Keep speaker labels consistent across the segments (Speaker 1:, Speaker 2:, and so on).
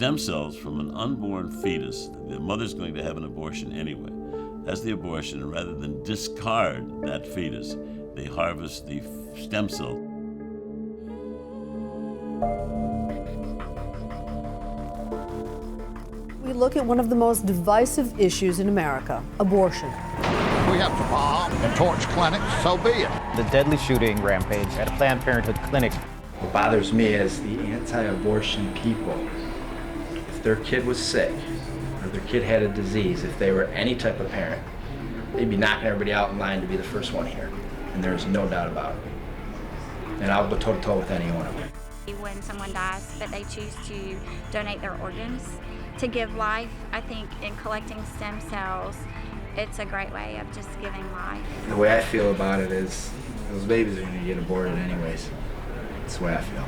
Speaker 1: stem cells from an unborn fetus. The mother's going to have an abortion anyway. Has the abortion, and rather than discard that fetus, they harvest the stem cells.
Speaker 2: We look at one of the most divisive issues in America, abortion.
Speaker 3: We have to bomb and torch clinics, so be it.
Speaker 4: The deadly shooting rampage at a Planned Parenthood clinic.
Speaker 5: What bothers me is the anti-abortion people. If their kid was sick, or their kid had a disease, if they were any type of parent, they'd be knocking everybody out in line to be the first one here. And there's no doubt about it. And I'll go toe-to-toe with any one of them.
Speaker 6: When someone dies, but they choose to donate their organs to give life, I think in collecting stem cells, it's a great way of just giving life.
Speaker 5: The way I feel about it is those babies are going to get aborted anyways. That's the way I feel.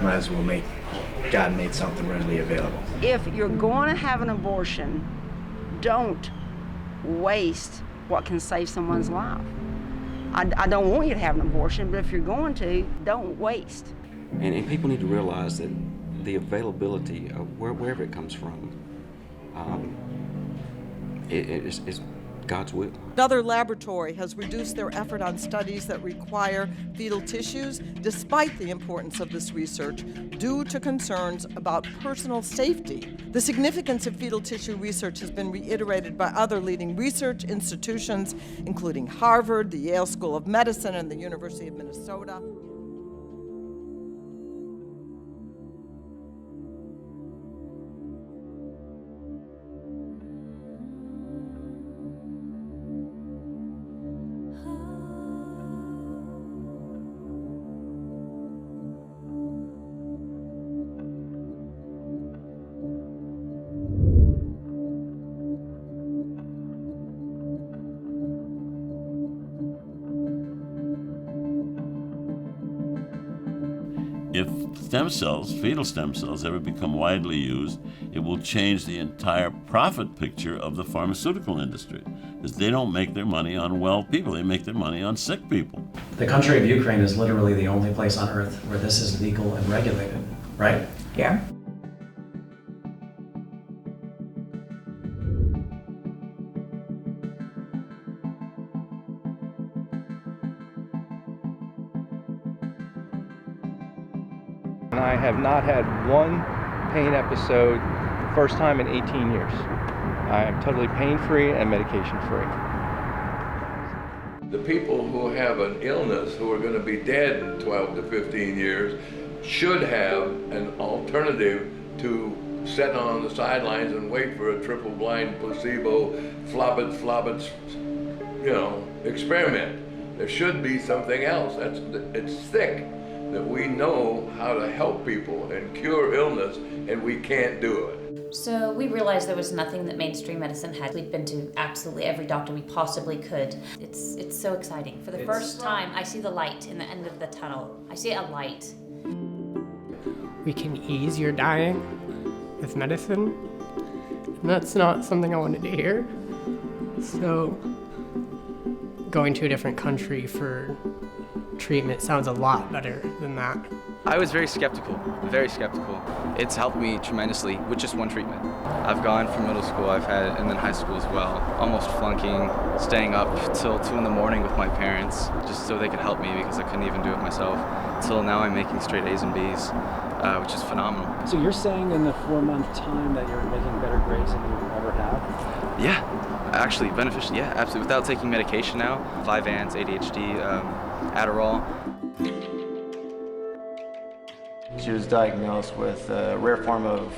Speaker 5: Might as well make God made something readily available.
Speaker 7: If you're going to have an abortion, don't waste what can save someone's life. I don't want you to have an abortion, but if you're going to, don't waste.
Speaker 8: And people need to realize that the availability of wherever it comes from is God's will.
Speaker 9: Another laboratory has reduced their effort on studies that require fetal tissues, despite the importance of this research, due to concerns about personal safety. The significance of fetal tissue research has been reiterated by other leading research institutions, including Harvard, the Yale School of Medicine, and the University of Minnesota.
Speaker 1: If stem cells, fetal stem cells, ever become widely used, it will change the entire profit picture of the pharmaceutical industry, because they don't make their money on well people, they make their money on sick people.
Speaker 10: The country of Ukraine is literally the only place on earth where this is legal and regulated, right?
Speaker 7: Yeah.
Speaker 11: I have not had one pain episode, first time in 18 years. I am totally pain-free and medication-free.
Speaker 12: The people who have an illness who are going to be dead in 12 to 15 years should have an alternative to sit on the sidelines and wait for a triple-blind placebo, flobbits, experiment. There should be something else. It's thick that we know how to help people and cure illness, and we can't do it.
Speaker 13: So we realized there was nothing that mainstream medicine had. We'd been to absolutely every doctor we possibly could. It's so exciting. For the first time, I see the light in the end of the tunnel. I see a light.
Speaker 14: We can ease your dying with medicine, and that's not something I wanted to hear. So going to a different country for treatment sounds a lot better than that.
Speaker 15: I was very skeptical. It's helped me tremendously with just one treatment. I've gone from middle school, and then high school as well, almost flunking, staying up till 2 in the morning with my parents, just so they could help me because I couldn't even do it myself. Till now I'm making straight A's and B's, which is phenomenal.
Speaker 16: So you're saying in the 4-month time that you're making better grades than you ever have?
Speaker 15: Yeah, actually beneficial, yeah, absolutely. Without taking medication now, Vyvanse, ADHD, Adderall.
Speaker 17: She was diagnosed with a rare form of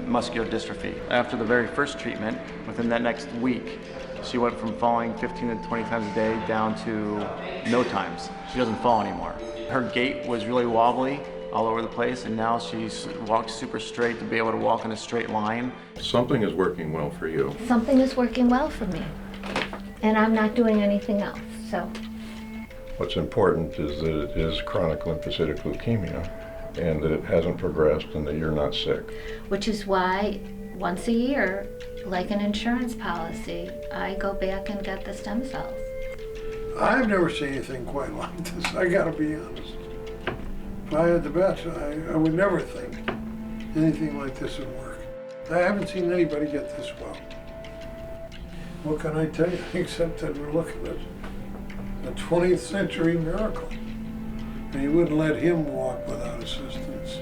Speaker 17: muscular dystrophy. After the very first treatment, within that next week, she went from falling 15 to 20 times a day down to no times. She doesn't fall anymore. Her gait was really wobbly all over the place, and now she's walked super straight to be able to walk in a straight line.
Speaker 18: Something is working well for you.
Speaker 19: Something is working well for me, and I'm not doing anything else, so.
Speaker 18: What's important is that it is chronic lymphocytic leukemia, and that it hasn't progressed and that you're not sick.
Speaker 19: Which is why once a year, like an insurance policy, I go back and get the stem cells.
Speaker 20: I've never seen anything quite like this, I gotta be honest. If I had the bet, I would never think anything like this would work. I haven't seen anybody get this well. What can I tell you, except that we're looking at a 20th century miracle. And you wouldn't let him walk without assistance.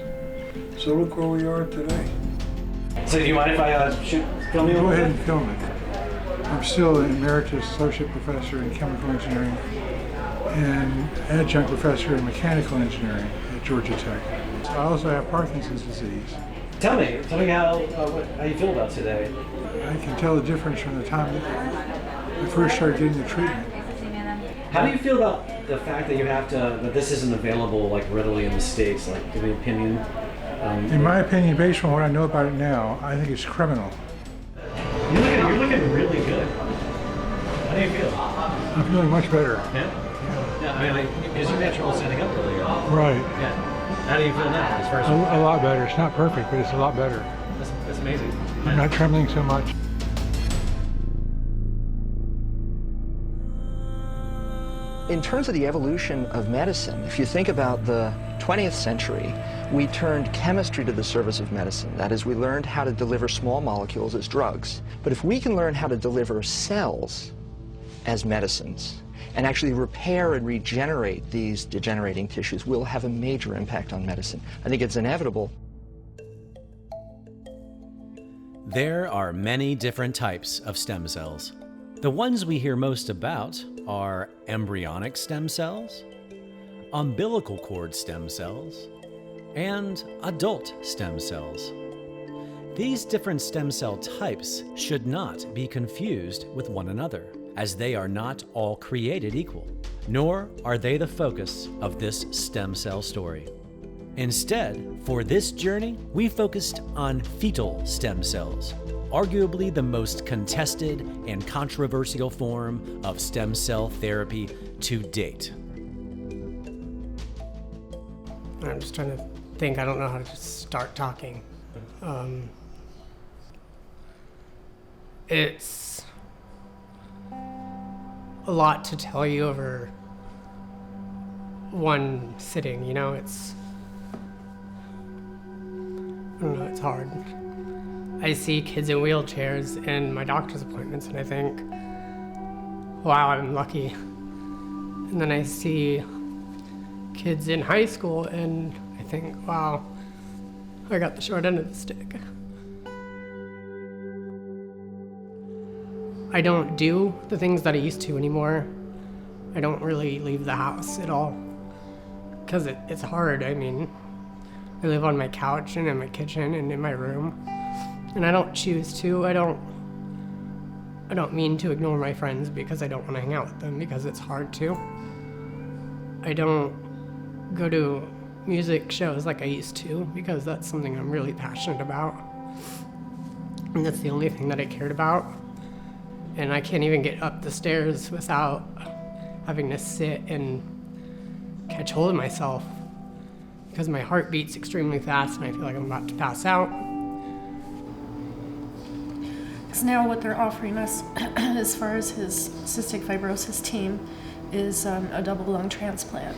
Speaker 20: So look where we are today.
Speaker 16: So do you mind if I film you?
Speaker 21: Go ahead and film it. I'm still an emeritus associate professor in chemical engineering and adjunct professor in mechanical engineering at Georgia Tech. I also have Parkinson's disease.
Speaker 16: Tell me how you feel about today.
Speaker 21: I can tell the difference from the time that I first started getting the treatment.
Speaker 16: How do you feel about the fact that that this isn't available like readily in the States? Like, give me an opinion.
Speaker 21: In my opinion, based on what I know about it now, I think it's criminal.
Speaker 16: You're looking really good. How do you feel?
Speaker 21: I'm feeling much better.
Speaker 16: Yeah? Yeah, I mean, because you had trouble standing up earlier.
Speaker 21: Right.
Speaker 16: Yeah. How do you feel now? As far as
Speaker 21: a lot better. It's not perfect, but it's a lot better.
Speaker 16: That's amazing.
Speaker 21: I'm not trembling so much.
Speaker 22: In terms of the evolution of medicine, if you think about the 20th century, we turned chemistry to the service of medicine. That is, we learned how to deliver small molecules as drugs. But if we can learn how to deliver cells as medicines and actually repair and regenerate these degenerating tissues, we'll have a major impact on medicine. I think it's inevitable.
Speaker 23: There are many different types of stem cells. The ones we hear most about are embryonic stem cells, umbilical cord stem cells, and adult stem cells. These different stem cell types should not be confused with one another, as they are not all created equal, nor are they the focus of this stem cell story. Instead, for this journey, we focused on fetal stem cells, arguably the most contested and controversial form of stem cell therapy to date.
Speaker 14: I'm just trying to think. I don't know how to just start talking. It's a lot to tell you over one sitting, you know? I don't know, it's hard. I see kids in wheelchairs in my doctor's appointments and I think, wow, I'm lucky. And then I see kids in high school and I think, wow, I got the short end of the stick. I don't do the things that I used to anymore. I don't really leave the house at all because it's hard. I mean, I live on my couch and in my kitchen and in my room. And I don't choose to. I don't mean to ignore my friends because I don't want to hang out with them because it's hard to. I don't go to music shows like I used to because that's something I'm really passionate about. And that's the only thing that I cared about. And I can't even get up the stairs without having to sit and catch hold of myself because my heart beats extremely fast and I feel like I'm about to pass out.
Speaker 24: Because now what they're offering us as far as his cystic fibrosis team is a double lung transplant,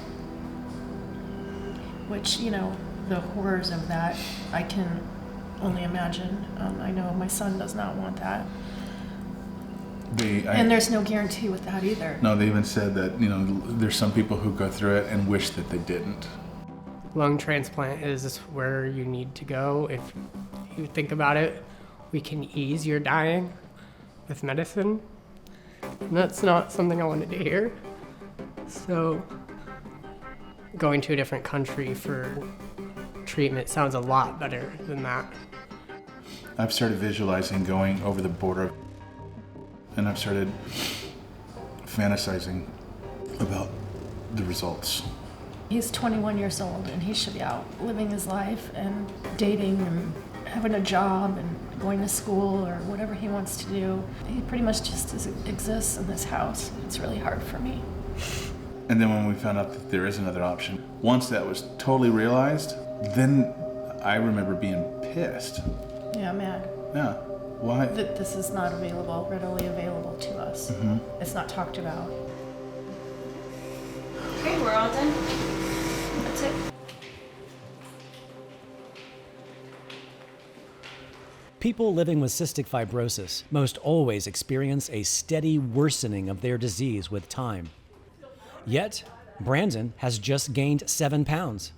Speaker 24: which, you know, the horrors of that, I can only imagine. I know my son does not want that. And there's no guarantee with that either.
Speaker 25: No, they even said that, you know, there's some people who go through it and wish that they didn't.
Speaker 14: Lung transplant is where you need to go. If you think about it, we can ease your dying with medicine. And that's not something I wanted to hear. So going to a different country for treatment sounds a lot better than that.
Speaker 25: I've started visualizing going over the border, and I've started fantasizing about the results.
Speaker 24: He's 21 years old and he should be out living his life and dating and having a job and going to school or whatever he wants to do. He pretty much just exists in this house. It's really hard for me.
Speaker 25: And then when we found out that there is another option, once that was totally realized, then I remember being pissed.
Speaker 24: Yeah, mad.
Speaker 25: Yeah, why?
Speaker 24: That this is not available, readily available to us.
Speaker 25: Mm-hmm.
Speaker 24: It's not talked about.
Speaker 13: Okay, we're all done. That's it.
Speaker 23: People living with cystic fibrosis most always experience a steady worsening of their disease with time. Yet, Brandon has just gained 7 pounds.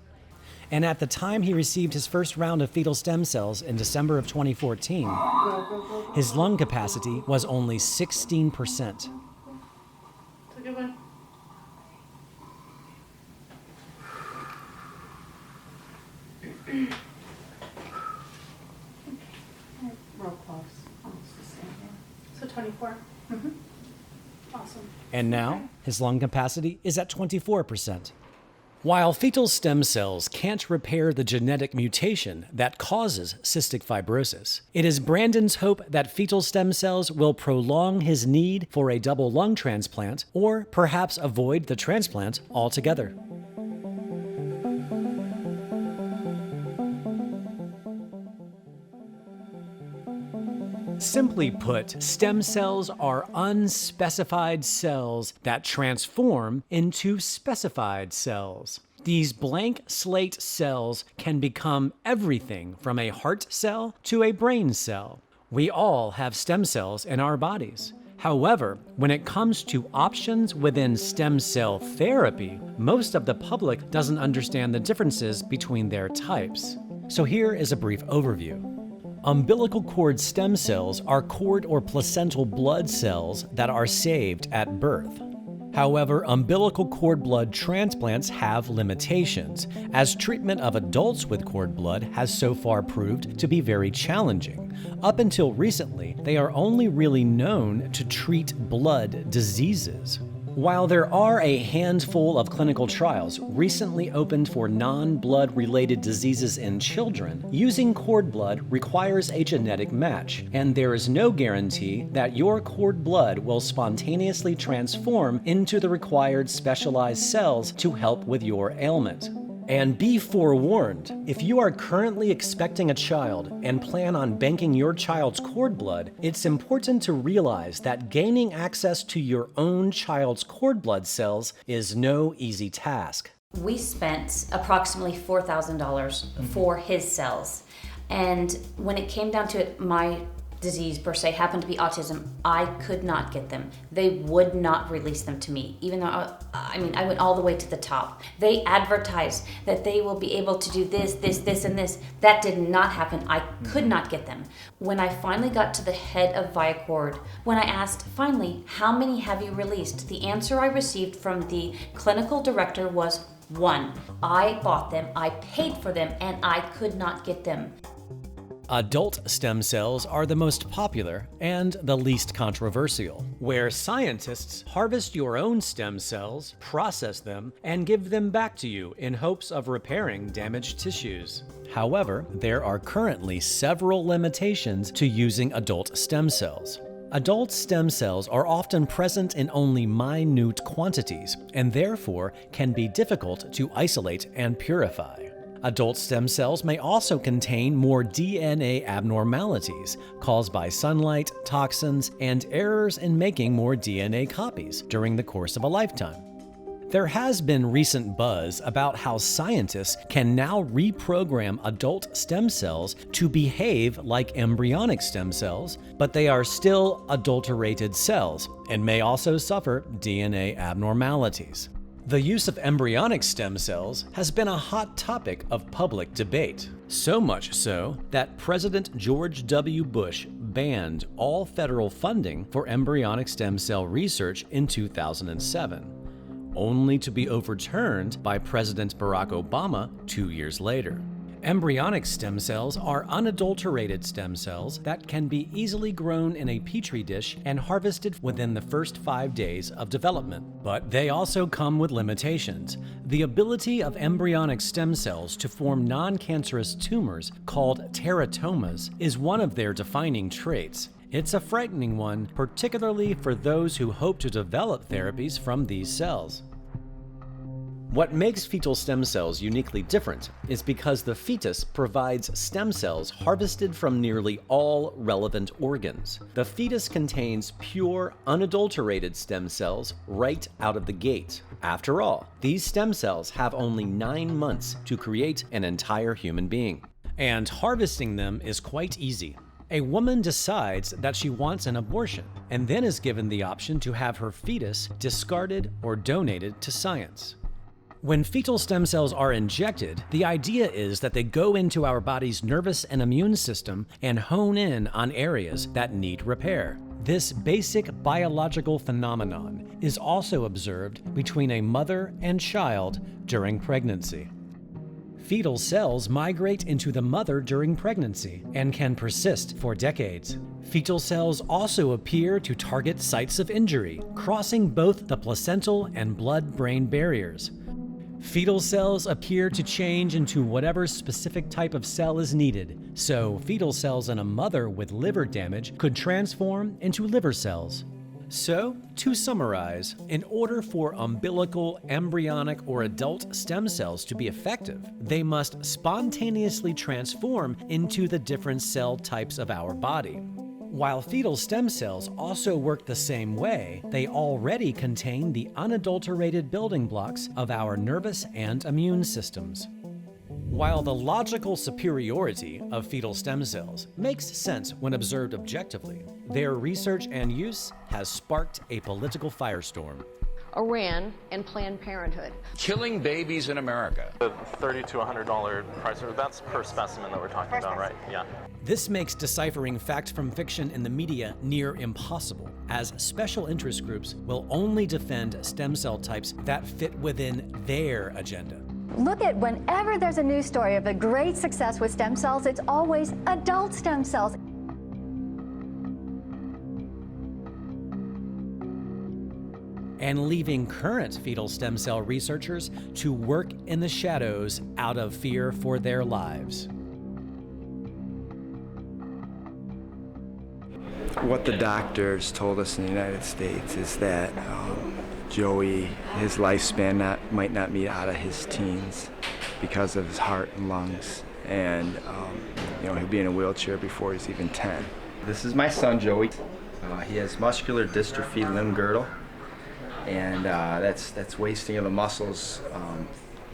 Speaker 23: And at the time he received his first round of fetal stem cells in December of 2014, his lung capacity was only 16%.
Speaker 24: Real close, almost the same. So 24. Awesome.
Speaker 23: And now, his lung capacity is at 24%. While fetal stem cells can't repair the genetic mutation that causes cystic fibrosis, it is Brandon's hope that fetal stem cells will prolong his need for a double lung transplant, or perhaps avoid the transplant altogether. Simply put, stem cells are unspecified cells that transform into specified cells. These blank slate cells can become everything from a heart cell to a brain cell. We all have stem cells in our bodies. However, when it comes to options within stem cell therapy, most of the public doesn't understand the differences between their types. So here is a brief overview. Umbilical cord stem cells are cord or placental blood cells that are saved at birth. However, umbilical cord blood transplants have limitations, as treatment of adults with cord blood has so far proved to be very challenging. Up until recently, they are only really known to treat blood diseases. While there are a handful of clinical trials recently opened for non-blood related diseases in children, using cord blood requires a genetic match, and there is no guarantee that your cord blood will spontaneously transform into the required specialized cells to help with your ailment. And be forewarned, if you are currently expecting a child and plan on banking your child's cord blood, it's important to realize that gaining access to your own child's cord blood cells is no easy task.
Speaker 13: We spent approximately $4,000 for his cells. And when it came down to it, my disease per se happened to be autism. I could not get them. They would not release them to me, even though I went all the way to the top. They advertised that they will be able to do this, and this. That did not happen. I could not get them. When I finally got to the head of Viacord, when I asked, finally, how many have you released? The answer I received from the clinical director was 1. I bought them, I paid for them, and I could not get them.
Speaker 23: Adult stem cells are the most popular and the least controversial, where scientists harvest your own stem cells, process them, and give them back to you in hopes of repairing damaged tissues. However, there are currently several limitations to using adult stem cells. Adult stem cells are often present in only minute quantities and therefore can be difficult to isolate and purify. Adult stem cells may also contain more DNA abnormalities caused by sunlight, toxins, and errors in making more DNA copies during the course of a lifetime. There has been recent buzz about how scientists can now reprogram adult stem cells to behave like embryonic stem cells, but they are still adulterated cells and may also suffer DNA abnormalities. The use of embryonic stem cells has been a hot topic of public debate, so much so that President George W. Bush banned all federal funding for embryonic stem cell research in 2007, only to be overturned by President Barack Obama 2 years later. Embryonic stem cells are unadulterated stem cells that can be easily grown in a petri dish and harvested within the first 5 days of development. But they also come with limitations. The ability of embryonic stem cells to form non-cancerous tumors called teratomas is one of their defining traits. It's a frightening one, particularly for those who hope to develop therapies from these cells. What makes fetal stem cells uniquely different is because the fetus provides stem cells harvested from nearly all relevant organs. The fetus contains pure, unadulterated stem cells right out of the gate. After all, these stem cells have only 9 months to create an entire human being. And harvesting them is quite easy. A woman decides that she wants an abortion and then is given the option to have her fetus discarded or donated to science. When fetal stem cells are injected, the idea is that they go into our body's nervous and immune system and hone in on areas that need repair. This basic biological phenomenon is also observed between a mother and child during pregnancy. Fetal cells migrate into the mother during pregnancy and can persist for decades. Fetal cells also appear to target sites of injury, crossing both the placental and blood-brain barriers. Fetal cells appear to change into whatever specific type of cell is needed, so fetal cells in a mother with liver damage could transform into liver cells. So, to summarize, in order for umbilical, embryonic, or adult stem cells to be effective, they must spontaneously transform into the different cell types of our body. While fetal stem cells also work the same way, they already contain the unadulterated building blocks of our nervous and immune systems. While the logical superiority of fetal stem cells makes sense when observed objectively, their research and use has sparked a political firestorm.
Speaker 2: Iran and Planned Parenthood.
Speaker 3: Killing babies in America.
Speaker 4: The $30 to $100 price, that's per specimen that we're talking about, right? Yeah.
Speaker 23: This makes deciphering fact from fiction in the media near impossible, as special interest groups will only defend stem cell types that fit within their agenda.
Speaker 5: Look at whenever there's a news story of a great success with stem cells, it's always adult stem cells.
Speaker 23: And leaving current fetal stem cell researchers to work in the shadows out of fear for their lives.
Speaker 6: What the doctors told us in the United States is that Joey, his lifespan might not be out of his teens because of his heart and lungs, and he'll be in a wheelchair before he's even 10. This is my son Joey. He has muscular dystrophy limb girdle, and that's wasting of the muscles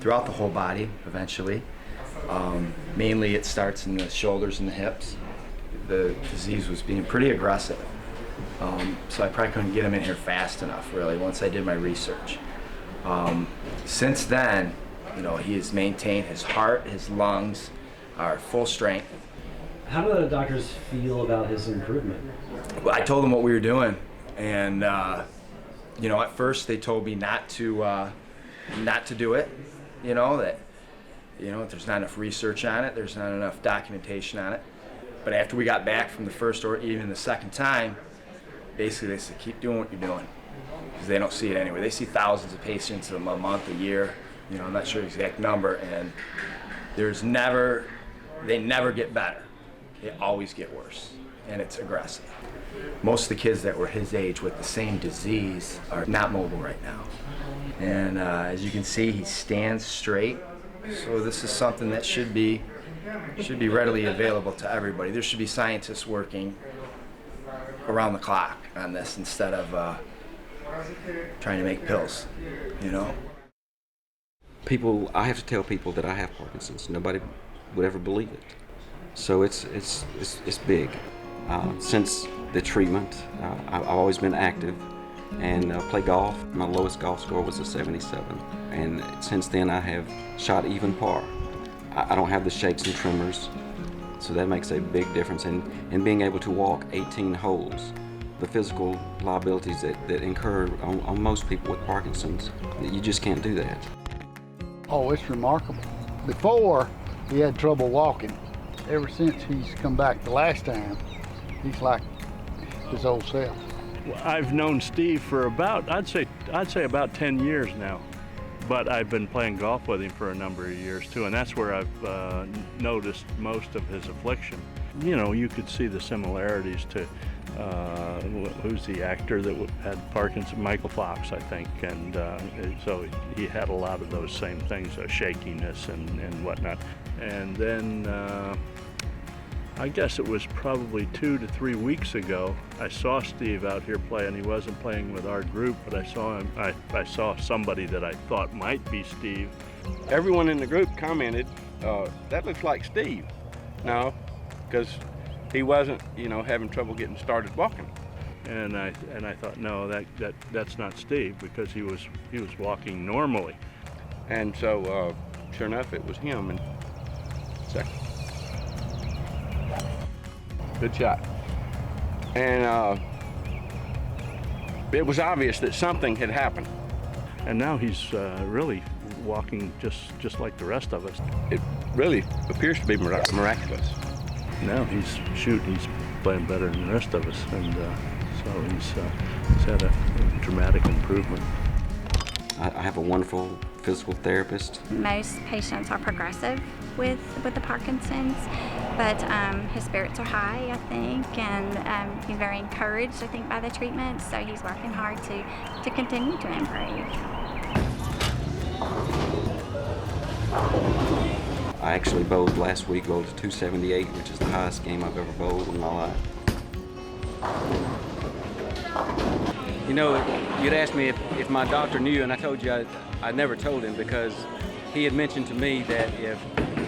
Speaker 6: throughout the whole body eventually. Mainly it starts in the shoulders and the hips. The disease was being pretty aggressive, so I probably couldn't get him in here fast enough really once I did my research. Since then, he has maintained his heart, his lungs are full strength.
Speaker 16: How do the doctors feel about his improvement?
Speaker 6: Well, I told them what we were doing, and at first they told me not to do it. That there's not enough research on it, there's not enough documentation on it. But after we got back from the first or even the second time, basically they said, keep doing what you're doing, because they don't see it anyway. They see thousands of patients a month, a year. I'm not sure the exact number, and they never get better. They always get worse, and it's aggressive. Most of the kids that were his age with the same disease are not mobile right now. And as you can see, he stands straight. So this is something that should be readily available to everybody. There should be scientists working around the clock on this instead of trying to make pills,
Speaker 8: People, I have to tell people that I have Parkinson's. Nobody would ever believe it. So it's big. Since the treatment, I've always been active and play golf. My lowest golf score was a 77. And since then I have shot even par. I don't have the shakes and tremors, so that makes a big difference in being able to walk 18 holes. The physical liabilities that incur on most people with Parkinson's, you just can't do that.
Speaker 26: Oh, it's remarkable. Before, he had trouble walking. Ever since he's come back the last time, he's like his old self.
Speaker 27: I've known Steve for about, I'd say about 10 years now. But I've been playing golf with him for a number of years too, and that's where I've noticed most of his affliction. You could see the similarities to who's the actor that had Parkinson's? Michael Fox, I think, and so he had a lot of those same things, shakiness and whatnot. And then I guess it was probably 2 to 3 weeks ago, I saw Steve out here playing. He wasn't playing with our group, but I saw him. I saw somebody that I thought might be Steve.
Speaker 28: Everyone in the group commented, that looks like Steve. No, because
Speaker 27: he wasn't, having trouble getting started walking. And I thought, no, that's not Steve, because he was walking normally. And so, sure enough, it was him. And second, good shot. And it was obvious that something had happened. And now he's really walking just like the rest of us. It really appears to be miraculous. Now he's playing better than the rest of us, and so he's had a dramatic improvement.
Speaker 8: I have a wonderful physical therapist.
Speaker 1: Most patients are progressive with the Parkinson's, but his spirits are high, I think, and he's very encouraged, I think, by the treatment, so he's working hard to continue to improve.
Speaker 8: I actually bowled last week, bowled a 278, which is the highest game I've ever bowled in my life.
Speaker 7: You'd asked me if my doctor knew, and I told you I never told him, because he had mentioned to me that if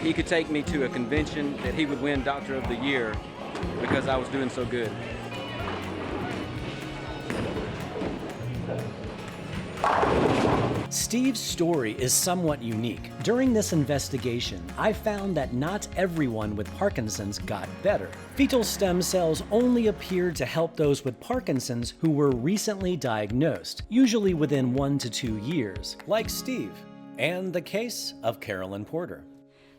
Speaker 7: he could take me to a convention, that he would win Doctor of the Year because I was doing so good.
Speaker 23: Steve's story is somewhat unique. During this investigation, I found that not everyone with Parkinson's got better. Fetal stem cells only appeared to help those with Parkinson's who were recently diagnosed, usually within 1 to 2 years, like Steve, and the case of Carolyn Porter.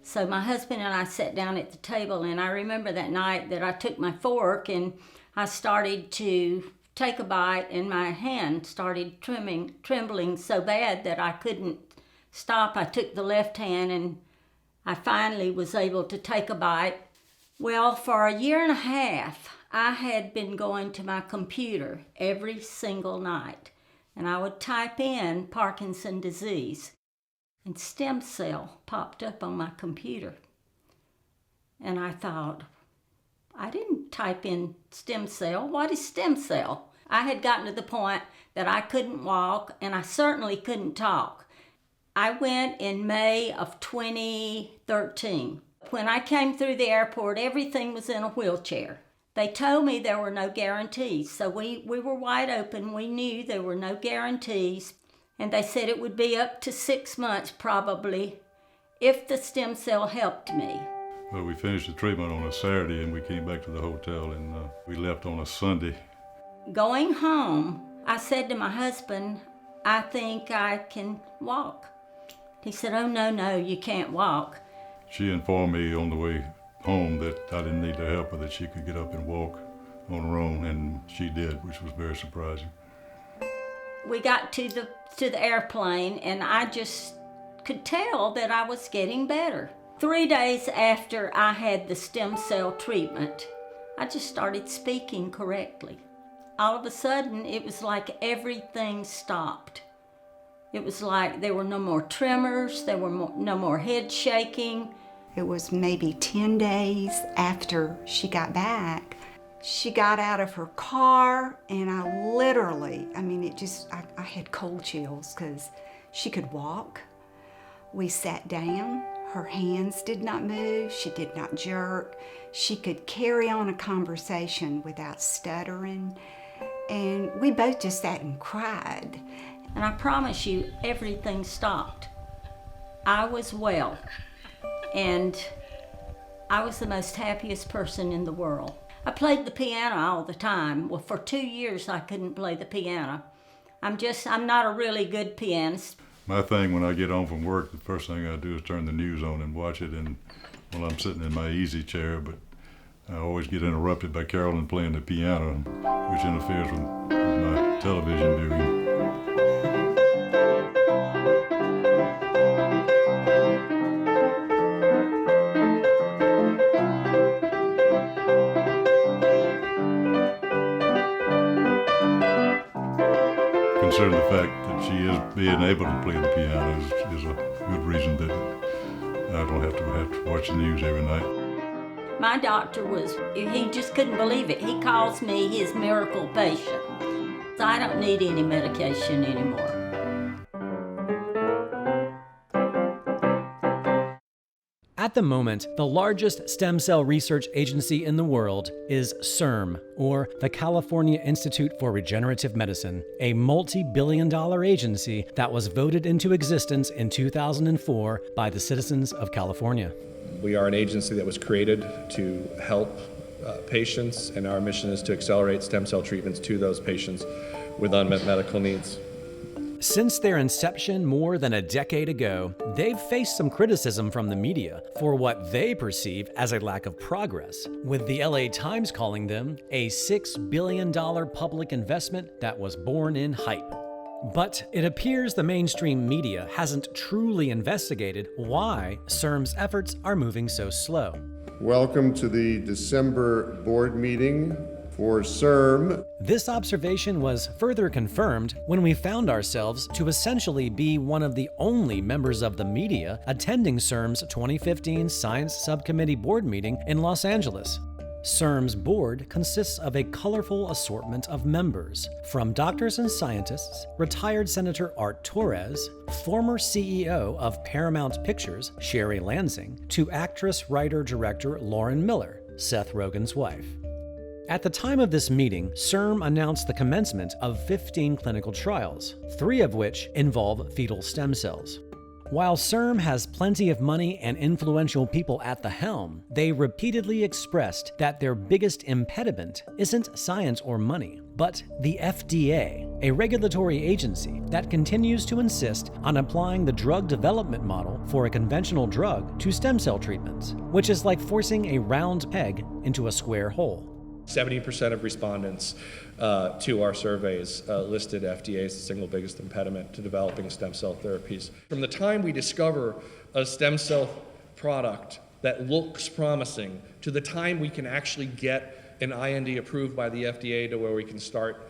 Speaker 9: So my husband and I sat down at the table, and I remember that night that I took my fork and I started to take a bite, and my hand started trembling so bad that I couldn't stop. I took the left hand, and I finally was able to take a bite. Well, for 1.5 years, I had been going to my computer every single night, and I would type in Parkinson's disease, and stem cell popped up on my computer. And I thought, I didn't type in stem cell. What is stem cell? I had gotten to the point that I couldn't walk, and I certainly couldn't talk. I went in May of 2013. When I came through the airport, everything was in a wheelchair. They told me there were no guarantees, so we were wide open. We knew there were no guarantees, and they said it would be up to 6 months probably if the stem cell helped me.
Speaker 10: Well, we finished the treatment on a Saturday, and we came back to the hotel, and we left on a Sunday.
Speaker 9: Going home, I said to my husband, I think I can walk. He said, oh, no, you can't walk.
Speaker 10: She informed me on the way home that I didn't need her help, but that she could get up and walk on her own, and she did, which was very surprising.
Speaker 9: We got to the airplane, and I just could tell that I was getting better. 3 days after I had the stem cell treatment, I just started speaking correctly. All of a sudden, it was like everything stopped. It was like there were no more tremors, there were no more head shaking.
Speaker 11: It was maybe 10 days after she got back. She got out of her car, and I had cold chills because she could walk. We sat down. Her hands did not move, she did not jerk. She could carry on a conversation without stuttering. And we both just sat and cried.
Speaker 9: And I promise you, everything stopped. I was well, and I was the most happiest person in the world. I played the piano all the time. Well, for 2 years I couldn't play the piano. I'm not a really good pianist.
Speaker 10: My thing when I get home from work, the first thing I do is turn the news on and watch it, and while I'm sitting in my easy chair, but I always get interrupted by Carolyn playing the piano, which interferes with my television viewing. Considering the fact that she is being able to play the piano is a good reason that I don't have to watch the news every night.
Speaker 9: My doctor he just couldn't believe it. He calls me his miracle patient. So I don't need any medication anymore.
Speaker 23: At At the moment, the largest stem cell research agency in the world is CIRM, or the California Institute for Regenerative Medicine, a multi-billion-dollar agency that was voted into existence in 2004 by the citizens of California.
Speaker 12: We are an agency that was created to help patients, and our mission is to accelerate stem cell treatments to those patients with unmet medical needs.
Speaker 23: Since their inception more than a decade ago, they've faced some criticism from the media for what they perceive as a lack of progress, with the LA Times calling them a $6 billion public investment that was born in hype. But it appears the mainstream media hasn't truly investigated why CIRM's efforts are moving so slow.
Speaker 15: Welcome to the December board meeting for CIRM.
Speaker 23: This observation was further confirmed when we found ourselves to essentially be one of the only members of the media attending CIRM's 2015 Science Subcommittee board meeting in Los Angeles. CIRM's board consists of a colorful assortment of members, from doctors and scientists, retired Senator Art Torres, former CEO of Paramount Pictures, Sherry Lansing, to actress, writer, director Lauren Miller, Seth Rogen's wife. At the time of this meeting, CIRM announced the commencement of 15 clinical trials, 3 of which involve fetal stem cells. While CIRM has plenty of money and influential people at the helm, they repeatedly expressed that their biggest impediment isn't science or money, but the FDA, a regulatory agency that continues to insist on applying the drug development model for a conventional drug to stem cell treatments, which is like forcing a round peg into a square hole.
Speaker 12: 70% of respondents to our surveys listed FDA as the single biggest impediment to developing stem cell therapies. From the time we discover a stem cell product that looks promising to the time we can actually get an IND approved by the FDA to where we can start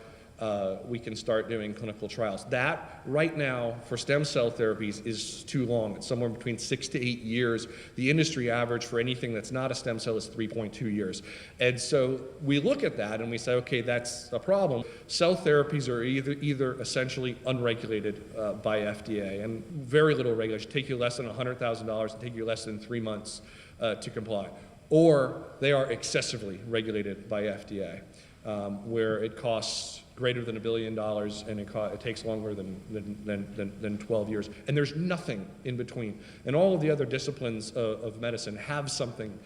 Speaker 12: doing clinical trials. That, right now, for stem cell therapies is too long. It's somewhere between 6 to 8 years. The industry average for anything that's not a stem cell is 3.2 years. And so we look at that and we say, okay, that's a problem. Cell therapies are either essentially unregulated by FDA, and very little regulation, take you less than $100,000 and take you less than 3 months to comply. Or they are excessively regulated by FDA, where it costs greater than $1 billion, and it takes longer than 12 years. And there's nothing in between. And all of the other disciplines of medicine have something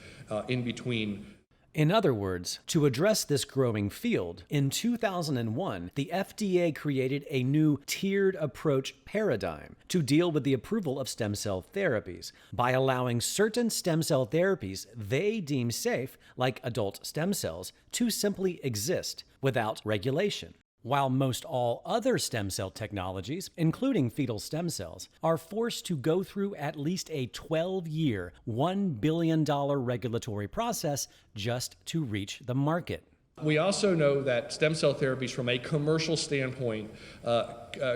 Speaker 12: in between.
Speaker 23: In other words, to address this growing field, in 2001, the FDA created a new tiered approach paradigm to deal with the approval of stem cell therapies by allowing certain stem cell therapies they deem safe, like adult stem cells, to simply exist without regulation, while most all other stem cell technologies, including fetal stem cells, are forced to go through at least a 12-year, $1 billion regulatory process just to reach the market.
Speaker 12: We also know that stem cell therapies from a commercial standpoint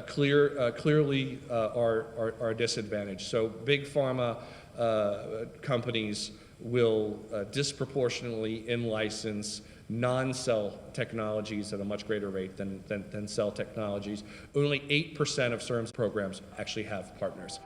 Speaker 12: clearly are disadvantaged. So big pharma companies will disproportionately in-license non-cell technologies at a much greater rate than cell technologies. Only 8% of CIRM's programs actually have partners.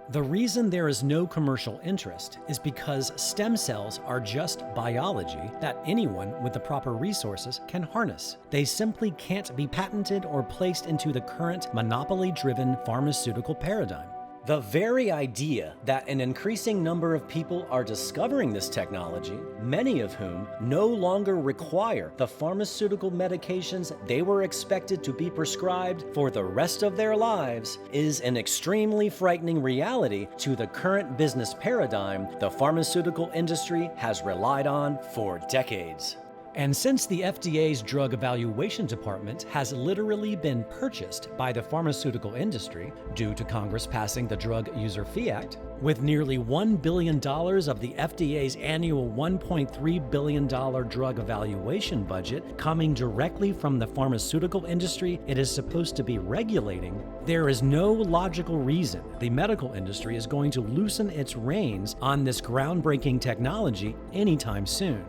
Speaker 23: The reason there is no commercial interest is because stem cells are just biology that anyone with the proper resources can harness. They simply can't be patented or placed into the current monopoly-driven pharmaceutical paradigm. The very idea that an increasing number of people are discovering this technology, many of whom no longer require the pharmaceutical medications they were expected to be prescribed for the rest of their lives, is an extremely frightening reality to the current business paradigm the pharmaceutical industry has relied on for decades. And since the FDA's Drug Evaluation Department has literally been purchased by the pharmaceutical industry due to Congress passing the Drug User Fee Act, with nearly $1 billion of the FDA's annual $1.3 billion drug evaluation budget coming directly from the pharmaceutical industry it is supposed to be regulating, there is no logical reason the medical industry is going to loosen its reins on this groundbreaking technology anytime soon.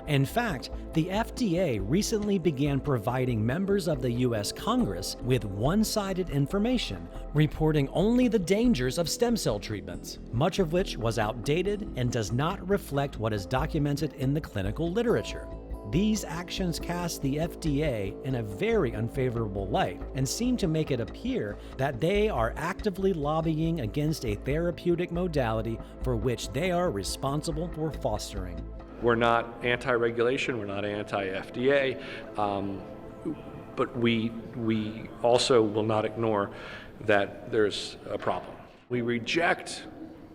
Speaker 23: In fact, the FDA recently began providing members of the U.S. Congress with one-sided information, reporting only the dangers of stem cell treatments, much of which was outdated and does not reflect what is documented in the clinical literature. These actions cast the FDA in a very unfavorable light and seem to make it appear that they are actively lobbying against a therapeutic modality for which they are responsible for fostering.
Speaker 12: We're not anti-regulation, we're not anti-FDA, but we also will not ignore that there's a problem. We reject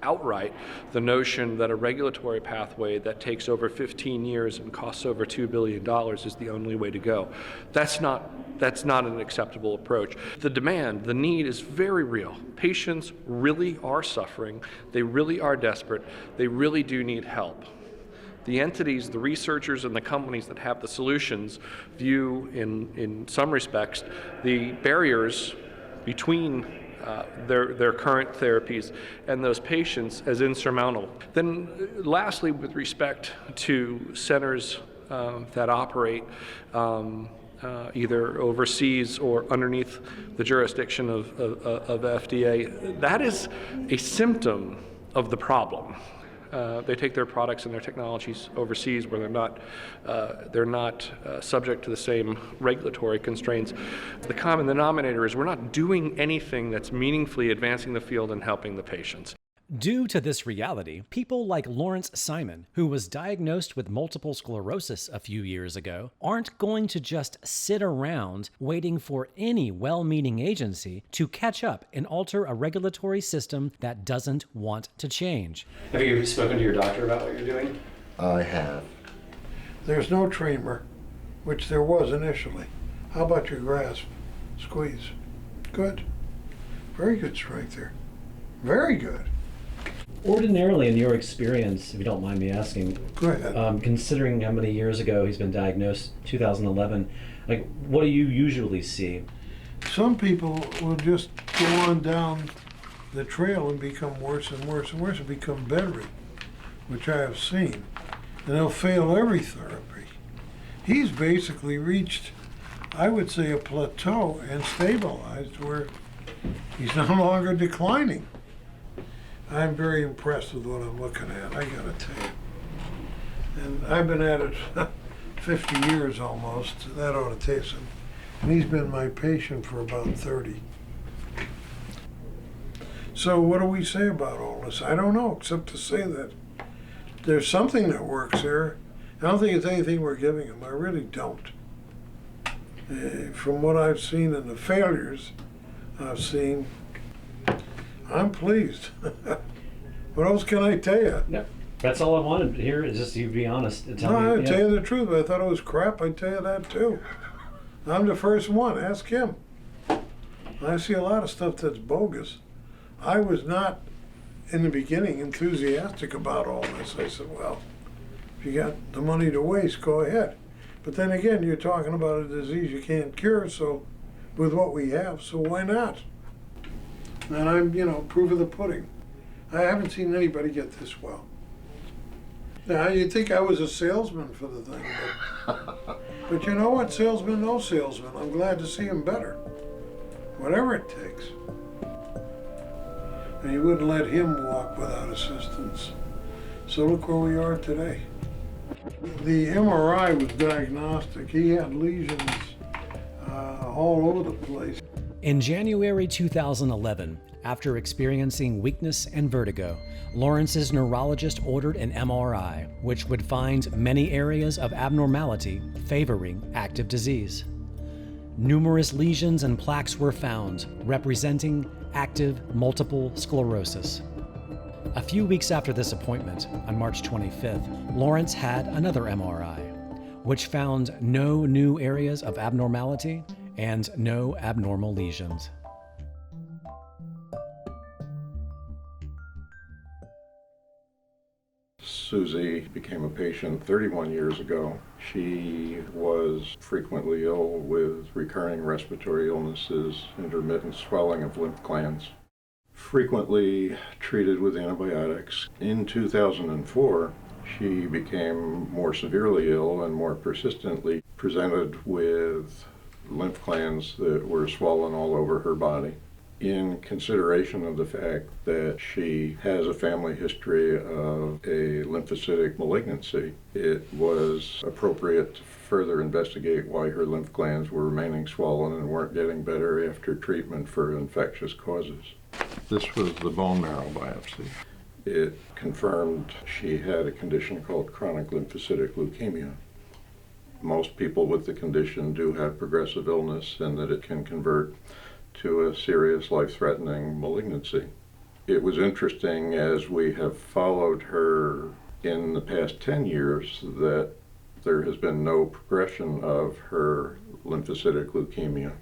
Speaker 12: outright the notion that a regulatory pathway that takes over 15 years and costs over $2 billion is the only way to go. That's not an acceptable approach. The demand, the need is very real. Patients really are suffering. They really are desperate. They really do need help. The entities, the researchers, and the companies that have the solutions view, in some respects, the barriers between their current therapies and those patients as insurmountable. Then lastly, with respect to centers that operate either overseas or underneath the jurisdiction of FDA, that is a symptom of the problem. They take their products and their technologies overseas where they're not subject to the same regulatory constraints. The common denominator is we're not doing anything that's meaningfully advancing the field and helping the patients.
Speaker 23: Due to this reality, people like Lawrence Simon, who was diagnosed with multiple sclerosis a few years ago, aren't going to just sit around waiting for any well-meaning agency to catch up and alter a regulatory system that doesn't want to change.
Speaker 16: Have you spoken to your doctor about what you're doing?
Speaker 14: I have.
Speaker 17: There's no tremor, which there was initially. How about your grasp? Squeeze. Good. Very good strength there. Very good.
Speaker 16: Ordinarily, in your experience, if you don't mind me asking,
Speaker 17: go ahead.
Speaker 16: Considering how many years ago he's been diagnosed, 2011, like what do you usually see?
Speaker 17: Some people will just go on down the trail and become worse and worse and worse and become bedridden, which I have seen. And they'll fail every therapy. He's basically reached, I would say, a plateau and stabilized where he's no longer declining. I'm very impressed with what I'm looking at, I gotta tell you. And I've been at it 50 years almost, that ought to tell you something. And he's been my patient for about 30. So what do we say about all this? I don't know, except to say that there's something that works here. I don't think it's anything we're giving him, I really don't. From what I've seen and the failures I've seen, I'm pleased. What else can I tell you?
Speaker 16: No, that's all I wanted to hear is just you be honest and tell me.
Speaker 17: No, I'd tell you the truth, but I thought it was crap, I'd tell you that too. I'm the first one, ask him. I see a lot of stuff that's bogus. I was not, in the beginning, enthusiastic about all this. I said, well, if you got the money to waste, go ahead. But then again, you're talking about a disease you can't cure, so with what we have, so why not? And I'm, proof of the pudding. I haven't seen anybody get this well. Now, you'd think I was a salesman for the thing, but you know what? Salesman, no salesman. I'm glad to see him better. Whatever it takes. And you wouldn't let him walk without assistance. So look where we are today. The MRI was diagnostic. He had lesions all over the place.
Speaker 23: In January 2011, after experiencing weakness and vertigo, Lawrence's neurologist ordered an MRI, which would find many areas of abnormality favoring active disease. Numerous lesions and plaques were found, representing active multiple sclerosis. A few weeks after this appointment, on March 25th, Lawrence had another MRI, which found no new areas of abnormality and no abnormal lesions.
Speaker 18: Susie became a patient 31 years ago. She was frequently ill with recurring respiratory illnesses, intermittent swelling of lymph glands, frequently treated with antibiotics. In 2004, She became more severely ill and more persistently presented with lymph glands that were swollen all over her body. In consideration of the fact that she has a family history of a lymphocytic malignancy, it was appropriate to further investigate why her lymph glands were remaining swollen and weren't getting better after treatment for infectious causes. This was the bone marrow biopsy. It confirmed she had a condition called chronic lymphocytic leukemia. Most people with the condition do have progressive illness, and that it can convert to a serious life-threatening malignancy. It was interesting, as we have followed her in the past 10 years, that there has been no progression of her lymphocytic leukemia.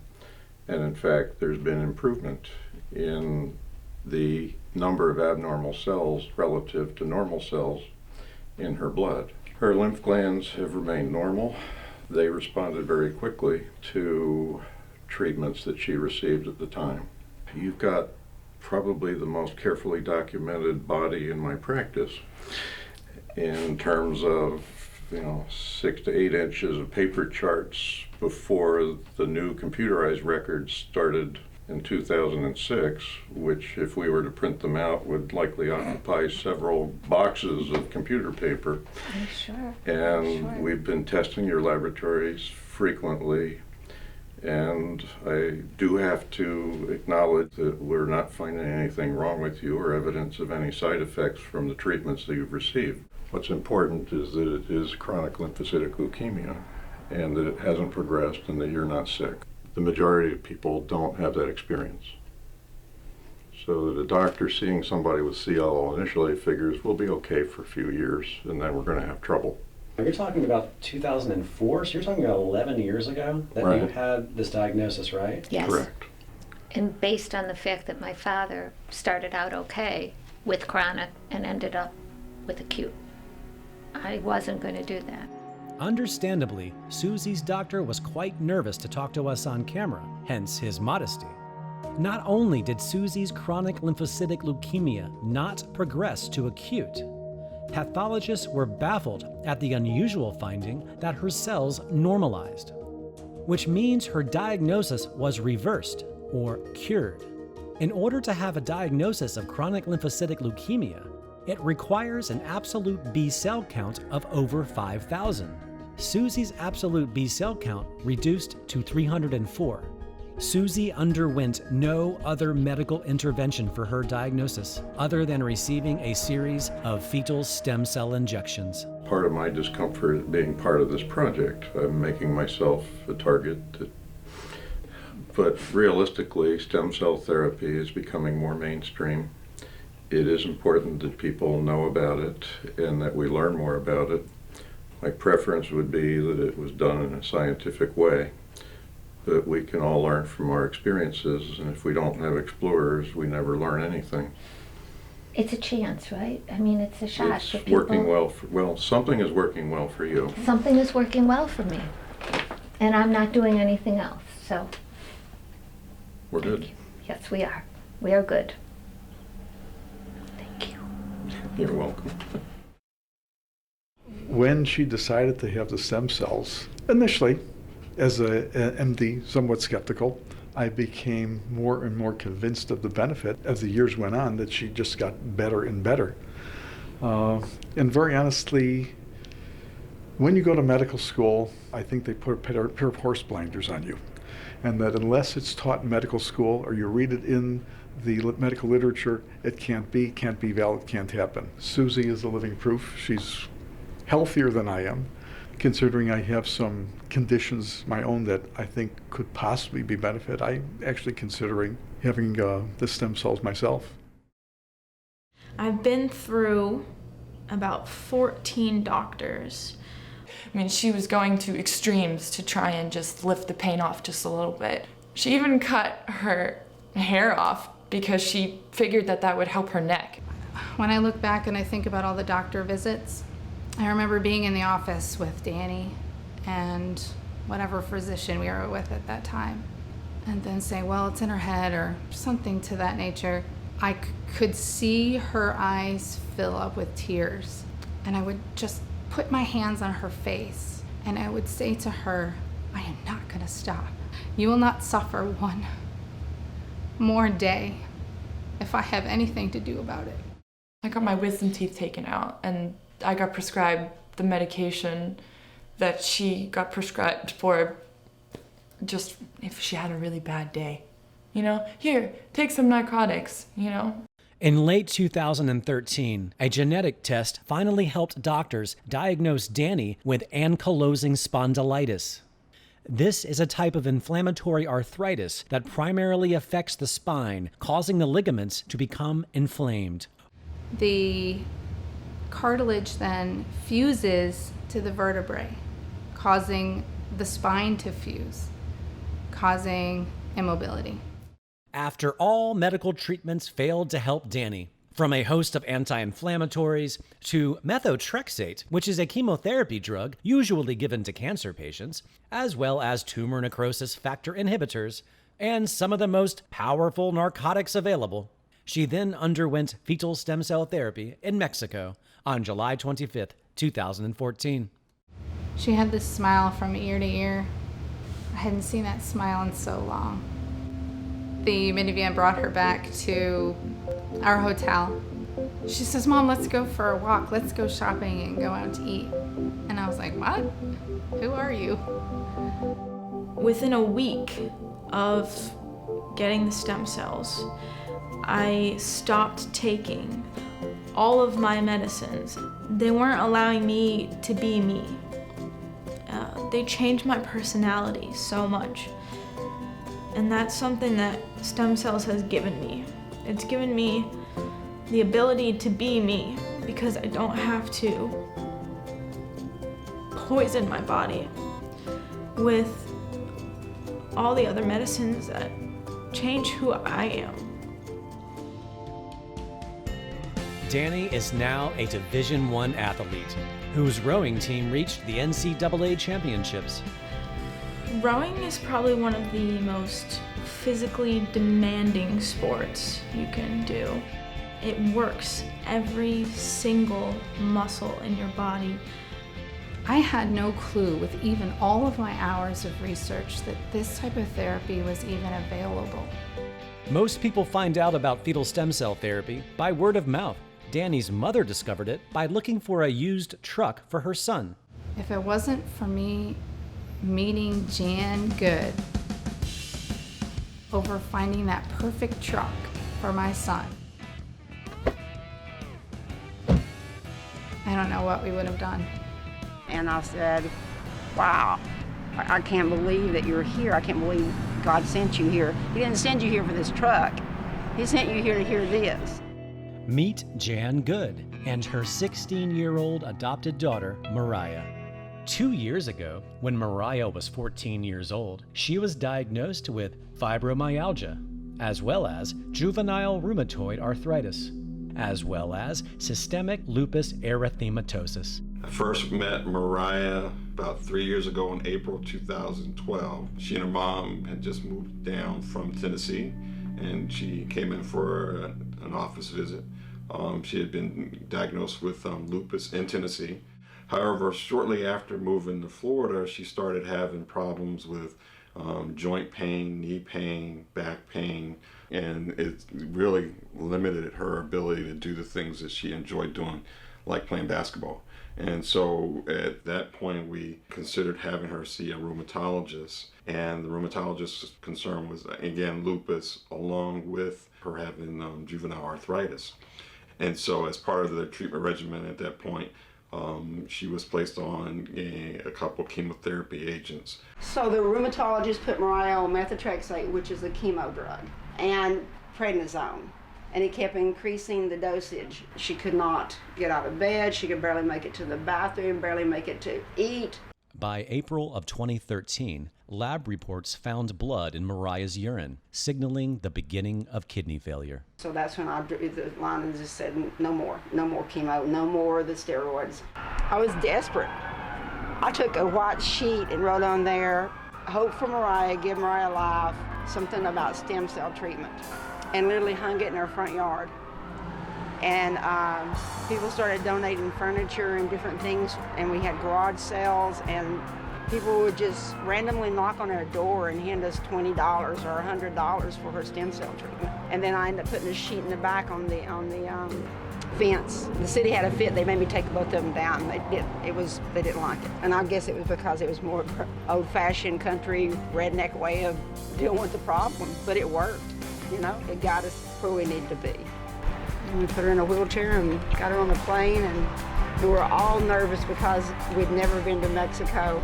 Speaker 18: And in fact, there's been improvement in the number of abnormal cells relative to normal cells in her blood. Her lymph glands have remained normal. They responded very quickly to treatments that she received at the time. You've got probably the most carefully documented body in my practice in terms of 6 to 8 inches of paper charts before the new computerized records started in 2006, which, if we were to print them out, would likely occupy several boxes of computer paper.
Speaker 14: Sure.
Speaker 18: And we've been testing your laboratories frequently, and I do have to acknowledge that we're not finding anything wrong with you or evidence of any side effects from the treatments that you've received. What's important is that it is chronic lymphocytic leukemia and that it hasn't progressed and that you're not sick. The majority of people don't have that experience. So that a doctor seeing somebody with CLL initially figures we'll be okay for a few years and then we're going to have trouble.
Speaker 16: You're talking about 2004, so you're talking about 11 years ago that
Speaker 18: Right.
Speaker 16: you had this diagnosis, right?
Speaker 14: Yes.
Speaker 18: Correct.
Speaker 14: And based on the fact that my father started out okay with chronic and ended up with acute, I wasn't going to do that.
Speaker 23: Understandably, Susie's doctor was quite nervous to talk to us on camera, hence his modesty. Not only did Susie's chronic lymphocytic leukemia not progress to acute, pathologists were baffled at the unusual finding that her cells normalized, which means her diagnosis was reversed or cured. In order to have a diagnosis of chronic lymphocytic leukemia, it requires an absolute B cell count of over 5,000. Susie's absolute B cell count reduced to 304. Susie underwent no other medical intervention for her diagnosis other than receiving a series of fetal stem cell injections.
Speaker 18: Part of my discomfort being part of this project, I'm making myself a target. But realistically, stem cell therapy is becoming more mainstream. It is important that people know about it and that we learn more about it. My preference would be that it was done in a scientific way, but we can all learn from our experiences, and if we don't have explorers, we never learn anything.
Speaker 14: It's a chance, right? I mean, it's a shot
Speaker 18: It's
Speaker 14: for people.
Speaker 18: working well. Well, something is working well for you.
Speaker 14: Something is working well for me, and I'm not doing anything else, so
Speaker 18: We're good.
Speaker 14: yes, we are. We are good.
Speaker 18: You're welcome.
Speaker 19: When she decided to have the stem cells, initially, as an MD, somewhat skeptical, I became more and more convinced of the benefit as the years went on, that she just got better and better. And very honestly, when you go to medical school, I think they put a pair of horse blinders on you. And that unless it's taught in medical school or you read it in the medical literature, it can't be valid, can't happen. Susie is a living proof. She's healthier than I am, considering I have some conditions my own that I think could possibly be benefit. I'm actually considering having the stem cells myself.
Speaker 20: I've been through about 14 doctors. I mean, she was going to extremes to try and just lift the pain off just a little bit. She even cut her hair off because she figured that that would help her neck.
Speaker 21: When I look back and I think about all the doctor visits, I remember being in the office with Danny and whatever physician we were with at that time, and then saying, well, it's in her head or something to that nature. I could see her eyes fill up with tears. and I would just put my hands on her face, and I would say to her, I am not going to stop. You will not suffer one more day if I have anything to do about it.
Speaker 20: I got my wisdom teeth taken out, and I got prescribed the medication that she got prescribed for just if she had a really bad day. You know, here, take some narcotics, you know.
Speaker 23: In late 2013, a genetic test finally helped doctors diagnose Danny with ankylosing spondylitis. This is a type of inflammatory arthritis that primarily affects the spine, causing the ligaments to become inflamed.
Speaker 21: The cartilage then fuses to the vertebrae, causing the spine to fuse, causing immobility.
Speaker 23: After all medical treatments failed to help Danny, from a host of anti-inflammatories to methotrexate, which is a chemotherapy drug usually given to cancer patients, as well as tumor necrosis factor inhibitors, and some of the most powerful narcotics available, she then underwent fetal stem cell therapy in Mexico on July 25th, 2014.
Speaker 21: She had this smile from ear to ear. I hadn't seen that smile in so long. The minivan brought her back to our hotel. She says, Mom, let's go for a walk. Let's go shopping and go out to eat. And I was like, what? Who are you?
Speaker 20: Within a week of getting the stem cells, I stopped taking all of my medicines. They weren't allowing me to be me. They changed my personality so much. And that's something that stem cells has given me. It's given me the ability to be me because I don't have to poison my body with all the other medicines that change who I am.
Speaker 23: Danny is now a Division I athlete whose rowing team reached the NCAA championships.
Speaker 20: Rowing is probably one of the most physically demanding sports you can do. It works every single muscle in your body.
Speaker 21: I had no clue with even all of my hours of research that this type of therapy was even available.
Speaker 23: Most people find out about fetal stem cell therapy by word of mouth. Danny's mother discovered it by looking for a used truck for her son.
Speaker 21: If it wasn't for me meeting Jan Good over finding that perfect truck for my son, I don't know what we would have done.
Speaker 2: And I said, wow, I can't believe that you're here. I can't believe God sent you here. He didn't send you here for this truck. He sent you here to hear this.
Speaker 23: Meet Jan Good and her 16-year-old adopted daughter, Mariah. 2 years ago, when Mariah was 14 years old, she was diagnosed with fibromyalgia, as well as juvenile rheumatoid arthritis, as well as systemic lupus erythematosus.
Speaker 18: I first met Mariah about 3 years ago in April 2012. She and her mom had just moved down from Tennessee, and she came in for an office visit. She had been diagnosed with lupus in Tennessee. However, shortly after moving to Florida, she started having problems with joint pain, knee pain, back pain, and it really limited her ability to do the things that she enjoyed doing, like playing basketball. And so at that point, we considered having her see a rheumatologist, and the rheumatologist's concern was, again, lupus, along with her having juvenile arthritis. And so as part of the treatment regimen at that point, she was placed on a couple chemotherapy agents.
Speaker 2: So the rheumatologist put Mariah on methotrexate, which is a chemo drug, and prednisone. And it kept increasing the dosage. She could not get out of bed. She could barely make it to the bathroom, barely make it to eat.
Speaker 23: By April of 2013, lab reports found blood in Mariah's urine, signaling the beginning of kidney failure.
Speaker 2: So that's when I drew the line and just said, no more chemo, no more of the steroids. I was desperate. I took a white sheet and wrote on there, hope for Mariah, give Mariah life, something about stem cell treatment, and literally hung it in her front yard. And people started donating furniture and different things, and we had garage sales, and people would just randomly knock on our door and hand us $20 or $100 for her stem cell treatment. And then I ended up putting a sheet in the back on the fence. The city had a fit. They made me take both of them down. They didn't like it. And I guess it was because it was more old-fashioned country redneck way of dealing with the problem. But it worked. You know, it got us where we needed to be. And we put her in a wheelchair and got her on the plane, and we were all nervous because we'd never been to Mexico.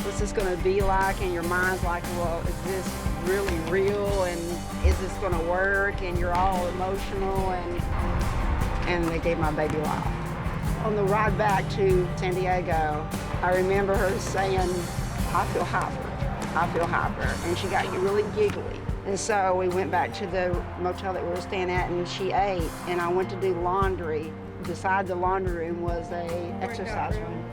Speaker 2: What's this going to be like? And your mind's like, well, is this really real? And is this going to work? And you're all emotional, and they gave my baby life. On the ride back to San Diego, I remember her saying, I feel hyper, I feel hyper. And she got really giggly. And so we went back to the motel that we were staying at, and she ate, and I went to do laundry. Beside the laundry room was a exercise room.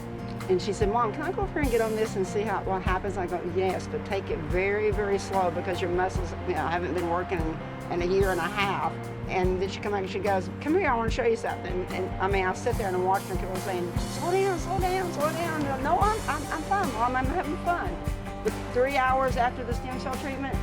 Speaker 2: And she said, Mom, can I go over here and get on this and see what happens? I go, yes, but take it very, very slow because your muscles, haven't been working in a year and a half. And then she come back and she goes, come here, I want to show you something. And I sit there and watch her and keep on saying, slow down, slow down, slow down. And no, I'm fine, Mom, I'm having fun. But 3 hours after the stem cell treatment,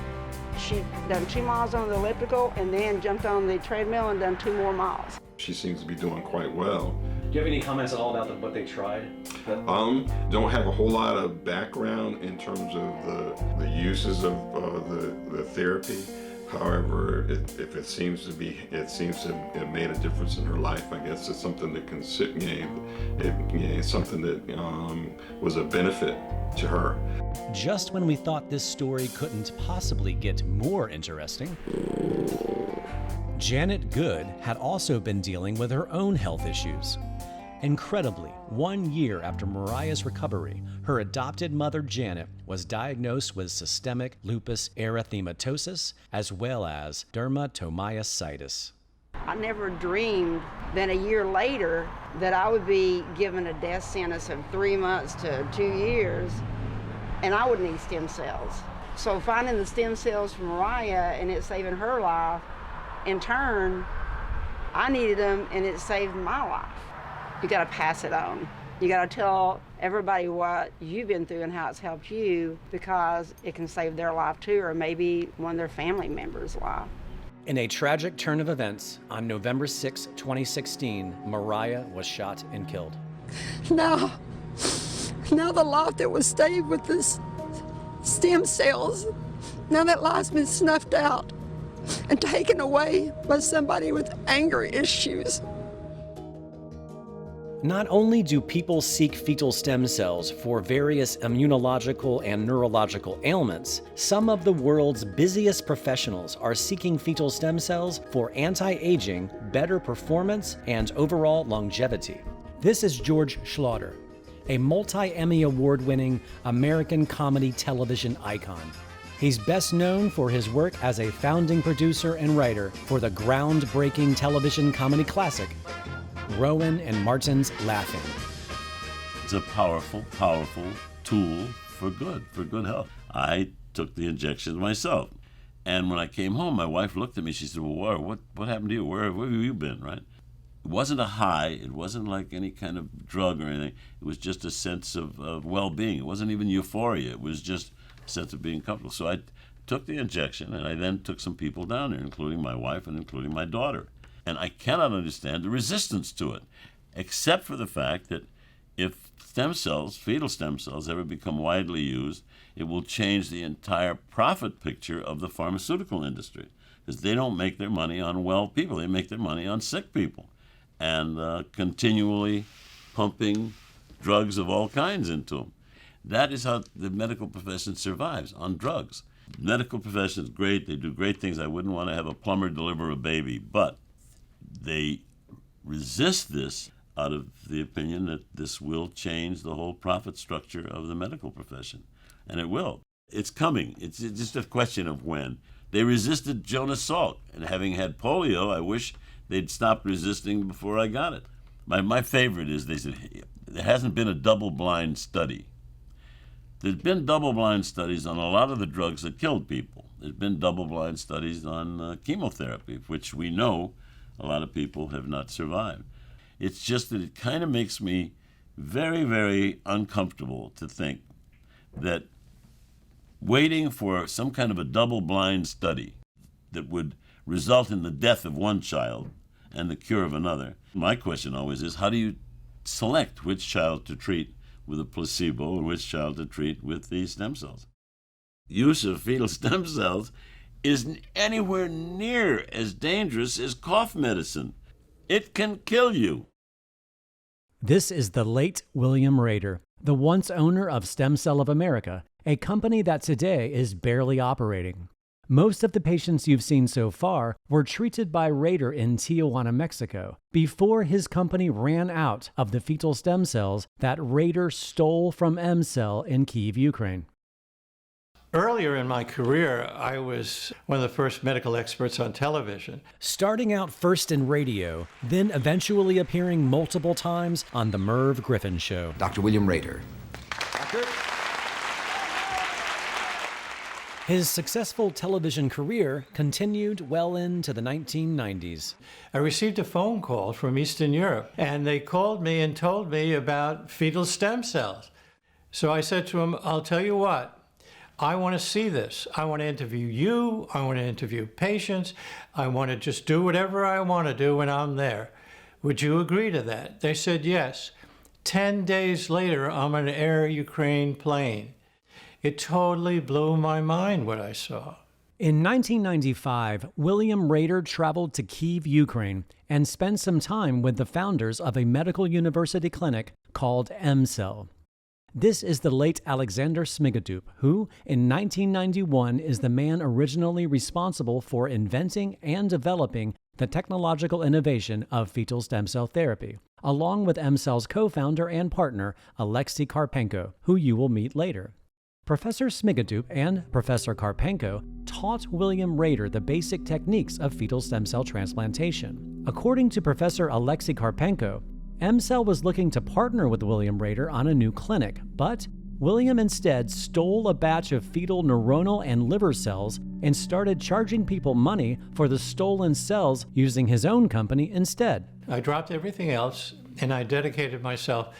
Speaker 2: she done 2 miles on the elliptical and then jumped on the treadmill and done 2 more miles.
Speaker 18: She seems to be doing quite well.
Speaker 16: Do you have any comments at all about what they tried?
Speaker 18: Don't have a whole lot of background in terms of the uses of the therapy. However, it seems to have made a difference in her life. I guess it's something that can something that was a benefit to her.
Speaker 23: Just when we thought this story couldn't possibly get more interesting, Janet Good had also been dealing with her own health issues. Incredibly, 1 year after Mariah's recovery, her adopted mother Janet was diagnosed with systemic lupus erythematosus as well as dermatomyositis.
Speaker 2: I never dreamed that a year later that I would be given a death sentence of 3 months to 2 years, and I would need stem cells. So finding the stem cells for Mariah and it saving her life, in turn, I needed them and it saved my life. You gotta pass it on. You gotta tell everybody what you've been through and how it's helped you, because it can save their life too, or maybe one of their family members' life.
Speaker 23: In a tragic turn of events, on November 6, 2016, Mariah was shot and killed.
Speaker 3: Now the life that was saved with this stem cells, now that life's been snuffed out and taken away by somebody with anger issues.
Speaker 23: Not only do people seek fetal stem cells for various immunological and neurological ailments, some of the world's busiest professionals are seeking fetal stem cells for anti-aging, better performance, and overall longevity. This is George Schlatter, a multi-Emmy award-winning American comedy television icon. He's best known for his work as a founding producer and writer for the groundbreaking television comedy classic, Rowan and Martin's Laughing.
Speaker 4: It's a powerful, powerful tool for good health. I took the injections myself. And when I came home, my wife looked at me, she said, well, what happened to you? Where have you been, right? It wasn't a high, it wasn't like any kind of drug or anything. It was just a sense of well-being. It wasn't even euphoria, it was just a sense of being comfortable. So I took the injection, and I then took some people down there, including my wife and including my daughter. And I cannot understand the resistance to it, except for the fact that if stem cells, fetal stem cells, ever become widely used, it will change the entire profit picture of the pharmaceutical industry, because they don't make their money on well people, they make their money on sick people, and continually pumping drugs of all kinds into them. That is how the medical profession survives, on drugs. The medical profession is great, they do great things. I wouldn't want to have a plumber deliver a baby, but they resist this out of the opinion that this will change the whole profit structure of the medical profession. And it will. It's coming. It's just a question of when. They resisted Jonas Salk, and having had polio, I wish they'd stopped resisting before I got it. My favorite is they said, there hasn't been a double-blind study. There's been double-blind studies on a lot of the drugs that killed people. There's been double-blind studies on chemotherapy, which we know a lot of people have not survived. It's just that it kind of makes me very, very uncomfortable to think that waiting for some kind of a double-blind study that would result in the death of one child and the cure of another. My question always is, how do you select which child to treat with a placebo and which child to treat with the stem cells? Use of fetal stem cells isn't anywhere near as dangerous as cough medicine. It can kill you.
Speaker 23: This is the late William Rader, the once owner of Stem Cell of America, a company that today is barely operating. Most of the patients you've seen so far were treated by Rader in Tijuana, Mexico, before his company ran out of the fetal stem cells that Rader stole from MCell in Kyiv, Ukraine.
Speaker 5: Earlier in my career, I was one of the first medical experts on television.
Speaker 23: Starting out first in radio, then eventually appearing multiple times on The Merv Griffin Show.
Speaker 6: Dr. William Rader.
Speaker 23: His successful television career continued well into the 1990s.
Speaker 5: I received a phone call from Eastern Europe, and they called me and told me about fetal stem cells. So I said to them, I'll tell you what, I want to see this. I want to interview you. I want to interview patients. I want to just do whatever I want to do when I'm there. Would you agree to that? They said yes. 10 days later, I'm on an Air Ukraine plane. It totally blew my mind what I saw.
Speaker 23: In 1995, William Rader traveled to Kyiv, Ukraine, and spent some time with the founders of a medical university clinic called MCell. This is the late Alexander Smigadup, who, in 1991, is the man originally responsible for inventing and developing the technological innovation of fetal stem cell therapy, along with MCell's co-founder and partner, Alexei Karpenko, who you will meet later. Professor Smigadup and Professor Karpenko taught William Rader the basic techniques of fetal stem cell transplantation. According to Professor Alexei Karpenko, MCell was looking to partner with William Rader on a new clinic, but William instead stole a batch of fetal neuronal and liver cells and started charging people money for the stolen cells using his own company instead.
Speaker 5: I dropped everything else and I dedicated myself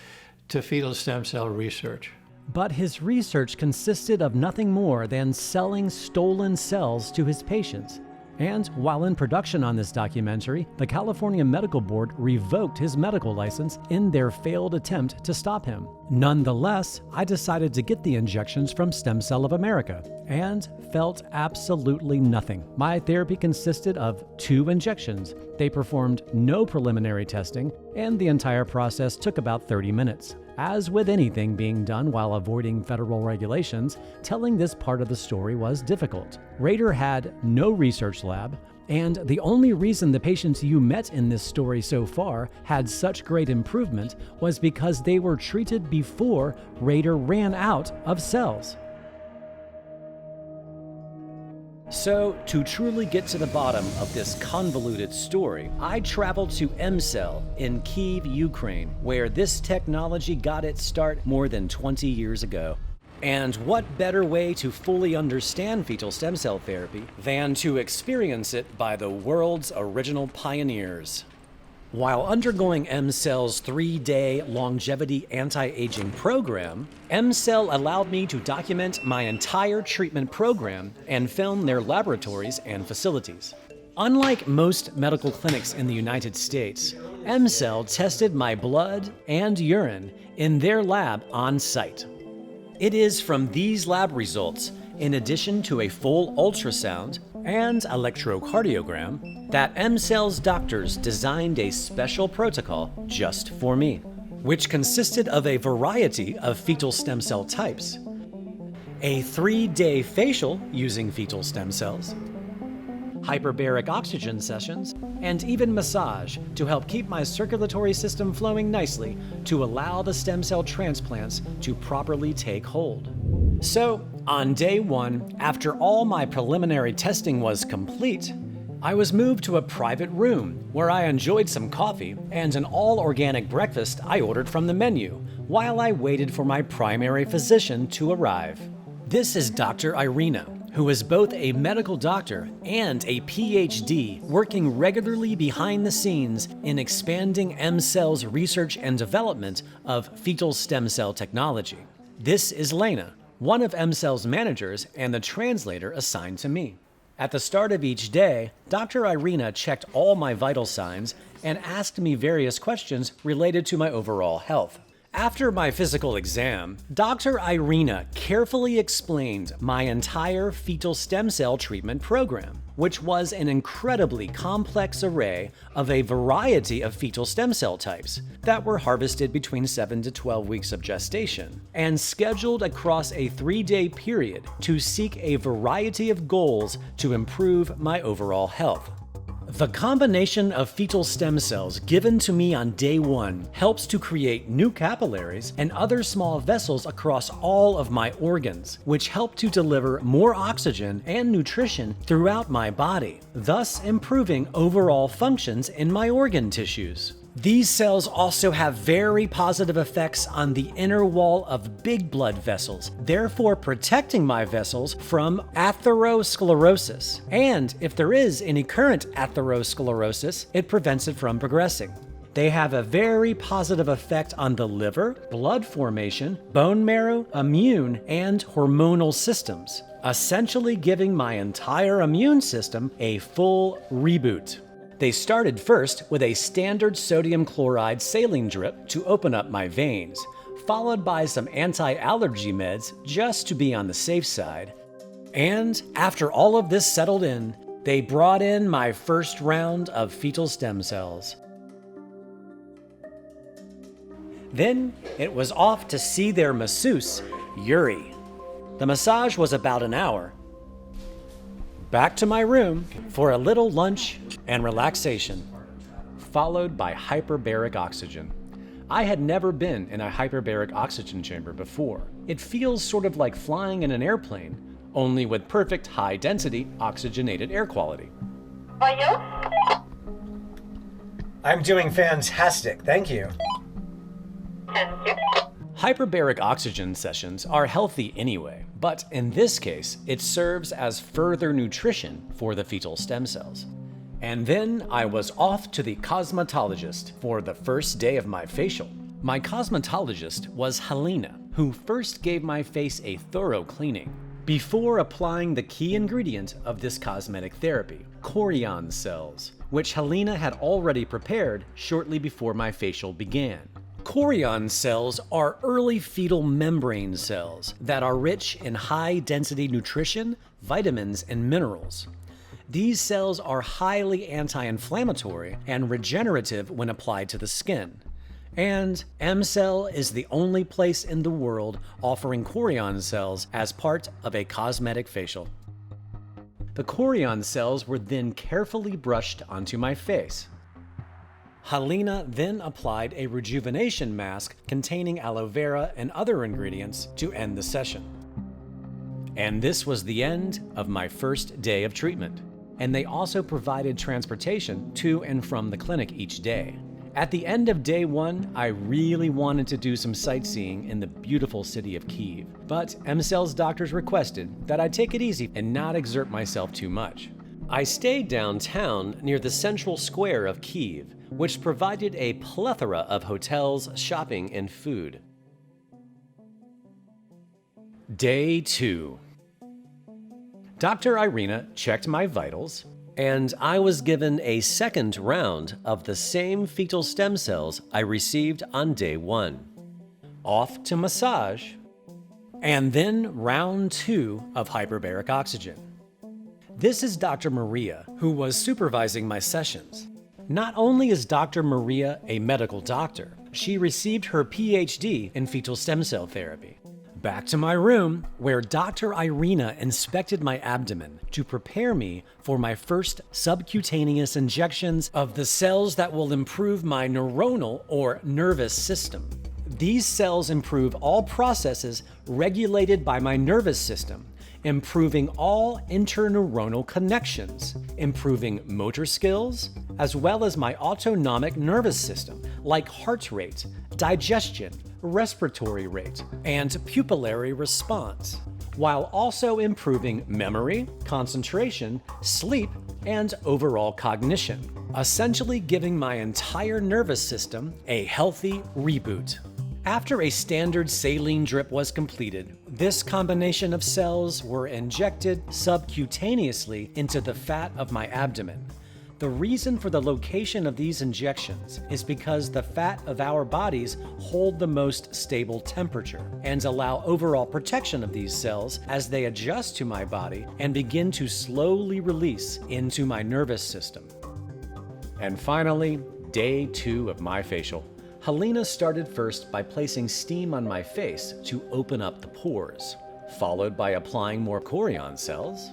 Speaker 5: to fetal stem cell research.
Speaker 23: But his research consisted of nothing more than selling stolen cells to his patients. And while in production on this documentary, the California Medical Board revoked his medical license in their failed attempt to stop him. Nonetheless, I decided to get the injections from Stem Cell of America and felt absolutely nothing. My therapy consisted of 2 injections. They performed no preliminary testing, and the entire process took about 30 minutes. As with anything being done while avoiding federal regulations, telling this part of the story was difficult. Rader had no research lab, and the only reason the patients you met in this story so far had such great improvement was because they were treated before Rader ran out of cells. So, to truly get to the bottom of this convoluted story, I traveled to MCell in Kyiv, Ukraine, where this technology got its start more than 20 years ago. And what better way to fully understand fetal stem cell therapy than to experience it by the world's original pioneers? While undergoing MCell's 3-day longevity anti-aging program, MCell allowed me to document my entire treatment program and film their laboratories and facilities. Unlike most medical clinics in the United States, MCell tested my blood and urine in their lab on site. It is from these lab results, in addition to a full ultrasound and electrocardiogram, that MCell's doctors designed a special protocol just for me, which consisted of a variety of fetal stem cell types, a 3-day facial using fetal stem cells, hyperbaric oxygen sessions, and even massage to help keep my circulatory system flowing nicely to allow the stem cell transplants to properly take hold. So, on day 1, after all my preliminary testing was complete, I was moved to a private room where I enjoyed some coffee and an all-organic breakfast I ordered from the menu while I waited for my primary physician to arrive. This is Dr. Irina, who is both a medical doctor and a PhD working regularly behind the scenes in expanding M-Cell's research and development of fetal stem cell technology. This is Lena, one of M-Cell's managers and the translator assigned to me. At the start of each day, Dr. Irina checked all my vital signs and asked me various questions related to my overall health. After my physical exam, Dr. Irina carefully explained my entire fetal stem cell treatment program, which was an incredibly complex array of a variety of fetal stem cell types that were harvested between 7 to 12 weeks of gestation and scheduled across a 3-day period to seek a variety of goals to improve my overall health. The combination of fetal stem cells given to me on day 1 helps to create new capillaries and other small vessels across all of my organs, which help to deliver more oxygen and nutrition throughout my body, thus improving overall functions in my organ tissues. These cells also have very positive effects on the inner wall of big blood vessels, therefore protecting my vessels from atherosclerosis. And if there is any current atherosclerosis, it prevents it from progressing. They have a very positive effect on the liver, blood formation, bone marrow, immune, and hormonal systems, essentially giving my entire immune system a full reboot. They started first with a standard sodium chloride saline drip to open up my veins, followed by some anti-allergy meds just to be on the safe side. And after all of this settled in, they brought in my first round of fetal stem cells. Then it was off to see their masseuse, Yuri. The massage was about an hour. Back to my room for a little lunch and relaxation, followed by hyperbaric oxygen. I had never been in a hyperbaric oxygen chamber before. It feels sort of like flying in an airplane, only with perfect high-density oxygenated air quality.
Speaker 16: I'm doing fantastic, thank you.
Speaker 23: Hyperbaric oxygen sessions are healthy anyway, but in this case, it serves as further nutrition for the fetal stem cells. And then I was off to the cosmetologist for the first day of my facial. My cosmetologist was Helena, who first gave my face a thorough cleaning before applying the key ingredient of this cosmetic therapy, chorion cells, which Helena had already prepared shortly before my facial began. Chorion cells are early fetal membrane cells that are rich in high-density nutrition, vitamins, and minerals. These cells are highly anti-inflammatory and regenerative when applied to the skin. And M-Cell is the only place in the world offering chorion cells as part of a cosmetic facial. The chorion cells were then carefully brushed onto my face. Helena then applied a rejuvenation mask containing aloe vera and other ingredients to end the session. And this was the end of my first day of treatment. And they also provided transportation to and from the clinic each day. At the end of day 1, I really wanted to do some sightseeing in the beautiful city of Kyiv, but M-Cell's doctors requested that I take it easy and not exert myself too much. I stayed downtown near the central square of Kyiv, which provided a plethora of hotels, shopping, and food. Day 2. Dr. Irina checked my vitals, and I was given a second round of the same fetal stem cells I received on day 1. Off to massage, and then round 2 of hyperbaric oxygen. This is Dr. Maria, who was supervising my sessions. Not only is Dr. Maria a medical doctor, she received her PhD in fetal stem cell therapy. Back to my room, where Dr. Irina inspected my abdomen to prepare me for my first subcutaneous injections of the cells that will improve my neuronal or nervous system. These cells improve all processes regulated by my nervous system, improving all interneuronal connections, improving motor skills, as well as my autonomic nervous system, like heart rate, digestion, respiratory rate, and pupillary response. while also improving memory, concentration, sleep, and overall cognition, essentially giving my entire nervous system a healthy reboot. After a standard saline drip was completed, this combination of cells were injected subcutaneously into the fat of my abdomen. The reason for the location of these injections is because the fat of our bodies hold the most stable temperature and allow overall protection of these cells as they adjust to my body and begin to slowly release into my nervous system. And finally, day 2 of my facial. Helena started first by placing steam on my face to open up the pores, followed by applying more chorion cells.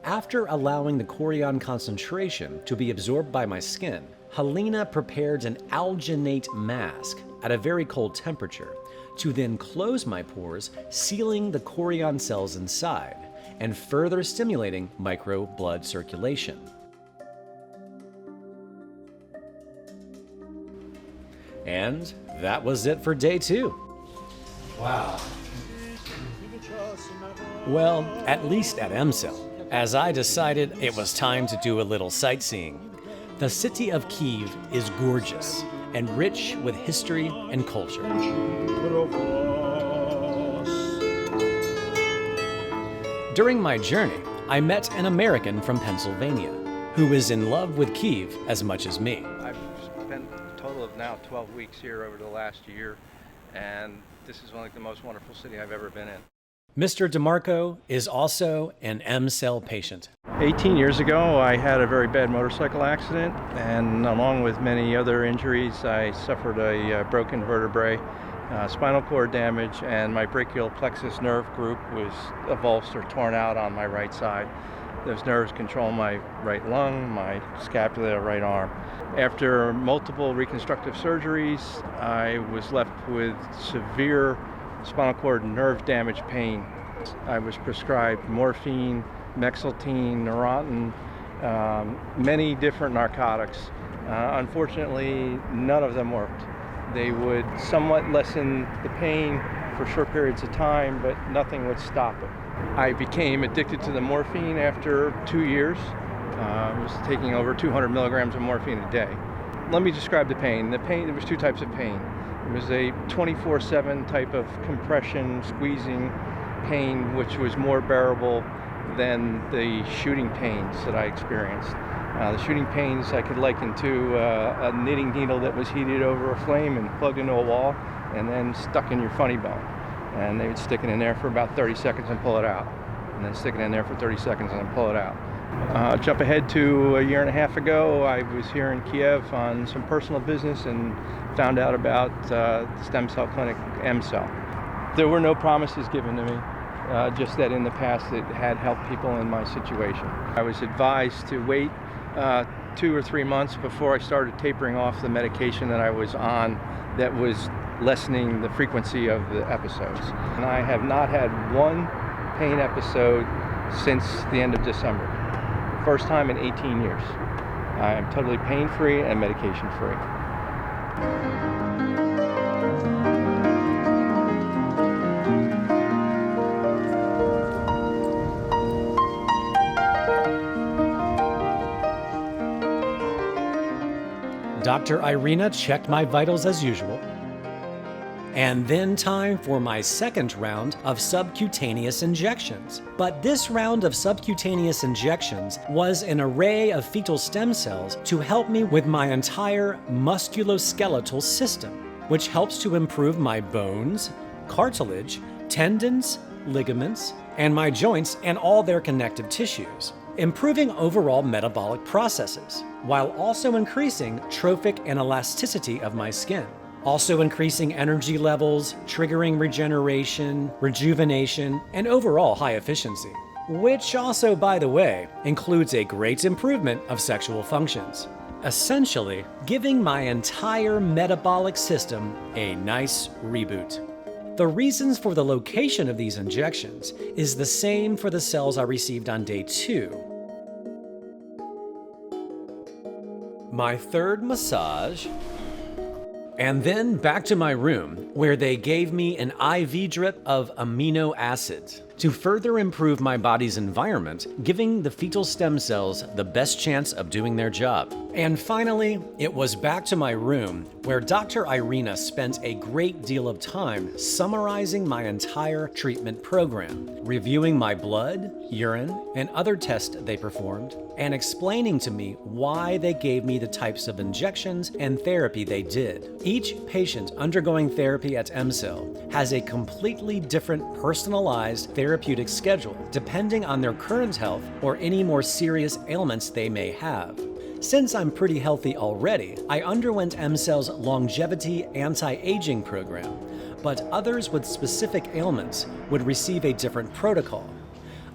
Speaker 23: After allowing the chorion concentration to be absorbed by my skin, Helena prepared an alginate mask at a very cold temperature to then close my pores, sealing the chorion cells inside and further stimulating micro blood circulation. And that was it for day 2.
Speaker 5: Wow.
Speaker 23: Well, at least at MCell, as I decided it was time to do a little sightseeing. The city of Kyiv is gorgeous and rich with history and culture. During my journey, I met an American from Pennsylvania who is in love with Kyiv as much as me.
Speaker 6: I've spent a total of now 12 weeks here over the last year, and this is like the most wonderful city I've ever been in.
Speaker 23: Mr. DeMarco is also an M-cell patient.
Speaker 6: 18 years ago, I had a very bad motorcycle accident, and along with many other injuries, I suffered a broken vertebrae, spinal cord damage, and my brachial plexus nerve group was avulsed or torn out on my right side. Those nerves control my right lung, my scapula, right arm. After multiple reconstructive surgeries, I was left with severe spinal cord nerve damage pain. I was prescribed morphine, Mexaltine, Neurontin, many different narcotics. Unfortunately, none of them worked. They would somewhat lessen the pain for short periods of time, but nothing would stop it. I became addicted to the morphine after 2 years. I was taking over 200 milligrams of morphine a day. Let me describe the pain. There was 2 types of pain. It was a 24/7 type of compression, squeezing pain, which was more bearable than the shooting pains that I experienced. The shooting pains I could liken to a knitting needle that was heated over a flame and plugged into a wall and then stuck in your funny bone. And they would stick it in there for about 30 seconds and pull it out. And then stick it in there for 30 seconds and then pull it out. Jump ahead to a year and a half ago, I was here in Kiev on some personal business and found out about the stem cell clinic, MCell. There were no promises given to me, just that in the past it had helped people in my situation. I was advised to wait 2 or 3 months before I started tapering off the medication that I was on that was lessening the frequency of the episodes. And I have not had one pain episode since the end of December. First time in 18 years. I am totally pain-free and medication-free.
Speaker 23: Dr. Irina checked my vitals as usual. And then time for my second round of subcutaneous injections. But this round of subcutaneous injections was an array of fetal stem cells to help me with my entire musculoskeletal system, which helps to improve my bones, cartilage, tendons, ligaments, and my joints and all their connective tissues, improving overall metabolic processes, while also increasing trophic and elasticity of my skin. Also increasing energy levels, triggering regeneration, rejuvenation, and overall high efficiency. Which also, by the way, includes a great improvement of sexual functions. Essentially, giving my entire metabolic system a nice reboot. The reasons for the location of these injections is the same for the cells I received on day 2. My third massage, And then back to my room, where they gave me an IV drip of amino acids to further improve my body's environment, giving the fetal stem cells the best chance of doing their job. And finally, it was back to my room, where Dr. Irina spent a great deal of time summarizing my entire treatment program, reviewing my blood, urine, and other tests they performed, and explaining to me why they gave me the types of injections and therapy they did. Each patient undergoing therapy at MCell has a completely different personalized therapeutic schedule, depending on their current health or any more serious ailments they may have. Since I'm pretty healthy already, I underwent MCell's longevity anti-aging program, but others with specific ailments would receive a different protocol.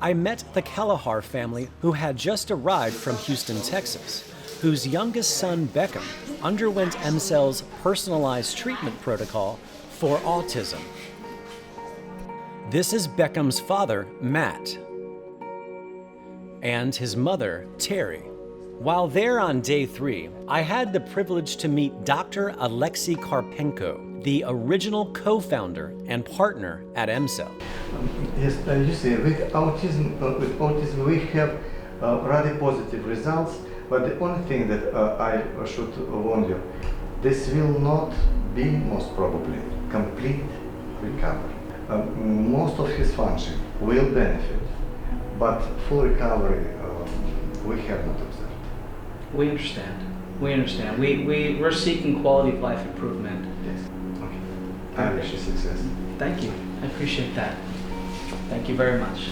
Speaker 23: I met the Kelleher family who had just arrived from Houston, Texas, whose youngest son, Beckham, underwent MCell's personalized treatment protocol for autism. This is Beckham's father, Matt, and his mother, Terry. While there on day 3, I had the privilege to meet Dr. Alexei Karpenko, the original co-founder and partner at MCell.
Speaker 1: Yes, you see, with autism we have rather positive results, but the only thing that I should warn you, this will not be most probably complete recovery. Most of his function will benefit, but full recovery we have not observed.
Speaker 13: We understand. We understand. We're seeking quality of life improvement.
Speaker 1: Yes. Okay. I wish you success.
Speaker 13: Thank you. I appreciate that. Thank you very much.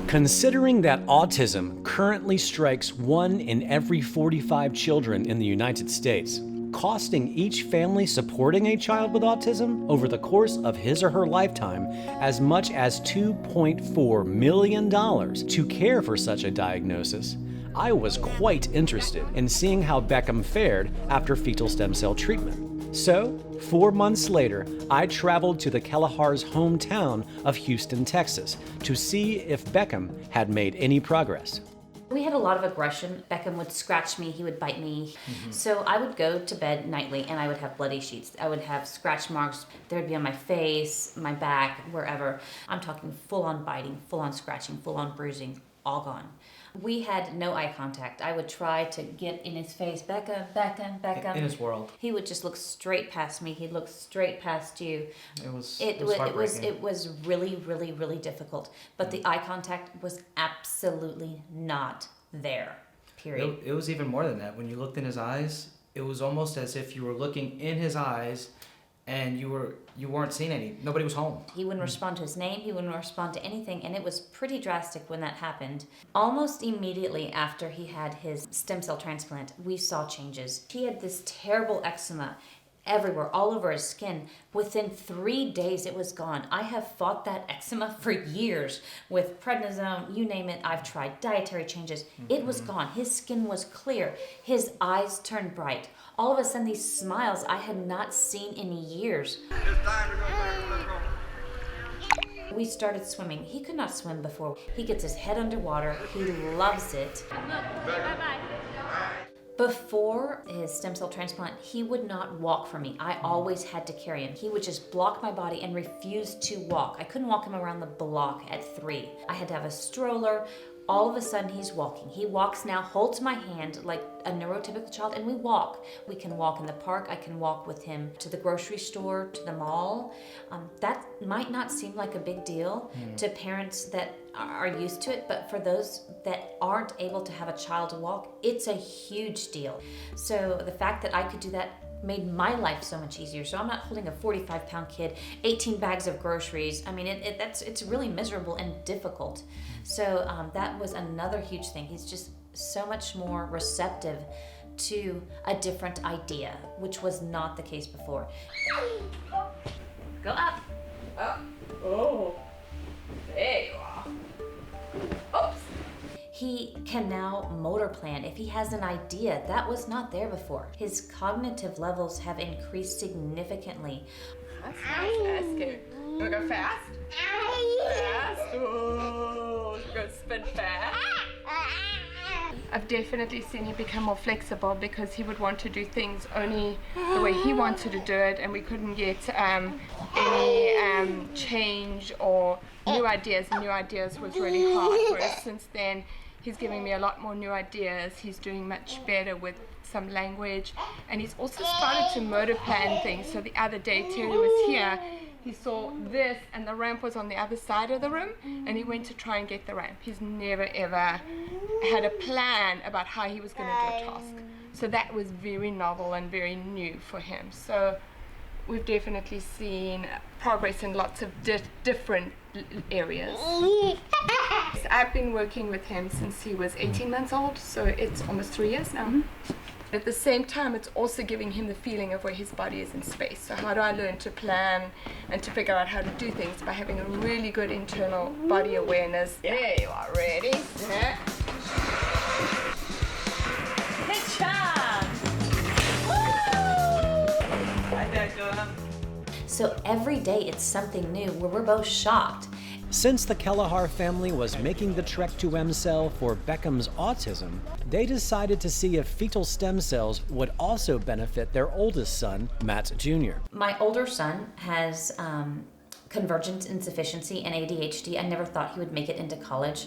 Speaker 23: Considering that autism currently strikes 1 in every 45 children in the United States, costing each family supporting a child with autism over the course of his or her lifetime as much as $2.4 million to care for such a diagnosis, I was quite interested in seeing how Beckham fared after fetal stem cell treatment. So, 4 months later, I traveled to the Kelleher's hometown of Houston, Texas, to see if Beckham had made any progress.
Speaker 22: We had a lot of aggression. Beckham would scratch me, he would bite me. So I would go to bed nightly and I would have bloody sheets. I would have scratch marks. They would be on my face, my back, wherever. I'm talking full on biting, full on scratching, full on bruising, all gone. We had no eye contact. I would try to get in his face, Beckham, Beckham, Beckham.
Speaker 13: In his world.
Speaker 22: He would just look straight past me. He'd look straight past you.
Speaker 13: It was
Speaker 22: heartbreaking. It was really, really, really difficult. But the eye contact was absolutely not there. Period.
Speaker 13: It was even more than that. When you looked in his eyes, it was almost as if you were looking in his eyes and you weren't seeing any. Nobody was home.
Speaker 22: He wouldn't respond to his name. He wouldn't respond to anything. And it was pretty drastic when that happened. Almost immediately after he had his stem cell transplant, we saw changes. He had this terrible eczema everywhere, all over his skin. Within 3 days, it was gone. I have fought that eczema for years with prednisone, you name it. I've tried dietary changes. It was gone. His skin was clear. His eyes turned bright. All of a sudden, these smiles I had not seen in years. We started swimming. He could not swim before. He gets his head underwater. He loves it. Bye-bye. Before his stem cell transplant, he would not walk for me. I always had to carry him. He would just block my body and refuse to walk. I couldn't walk him around the block at 3. I had to have a stroller. All of a sudden, he's walking. He walks now, holds my hand like a neurotypical child, and we walk. We can walk in the park. I can walk with him to the grocery store, to the mall. That might not seem like a big deal to parents that are used to it, but for those that aren't able to have a child walk, it's a huge deal. So the fact that I could do that made my life so much easier. So I'm not holding a 45-pound kid, 18 bags of groceries. I mean, it's really miserable and difficult. So that was another huge thing. He's just so much more receptive to a different idea, which was not the case before. Go up. Up. Oh, there you are. Oops. He can now motor plan if he has an idea. That was not there before. His cognitive levels have increased significantly.
Speaker 20: That's fast. You wanna go fast? Fast. Oh, we're gonna spin fast. I've definitely seen him become more flexible because he would want to do things only the way he wanted to do it, and we couldn't get any change or new ideas. And new ideas was really hard. Whereas since then, he's giving me a lot more new ideas. He's doing much better with some language, and he's also started to motor plan things. So the other day, Terry was here. He saw this, and the ramp was on the other side of the room, and he went to try and get the ramp. He's never ever had a plan about how he was going to do a task. So that was very novel and very new for him. So we've definitely seen progress in lots of different areas. I've been working with him since he was 18 months old, so it's almost 3 years now. At the same time, it's also giving him the feeling of where his body is in space. So how do I learn to plan and to figure out how to do things by having a really good internal body awareness? There you are, ready, set.
Speaker 22: Good job! So every day it's something new where we're both shocked.
Speaker 23: Since the Kelleher family was making the trek to MCell for Beckham's autism, they decided to see if fetal stem cells would also benefit their oldest son, Matt Jr.
Speaker 22: My older son has convergence insufficiency and ADHD. I never thought he would make it into college.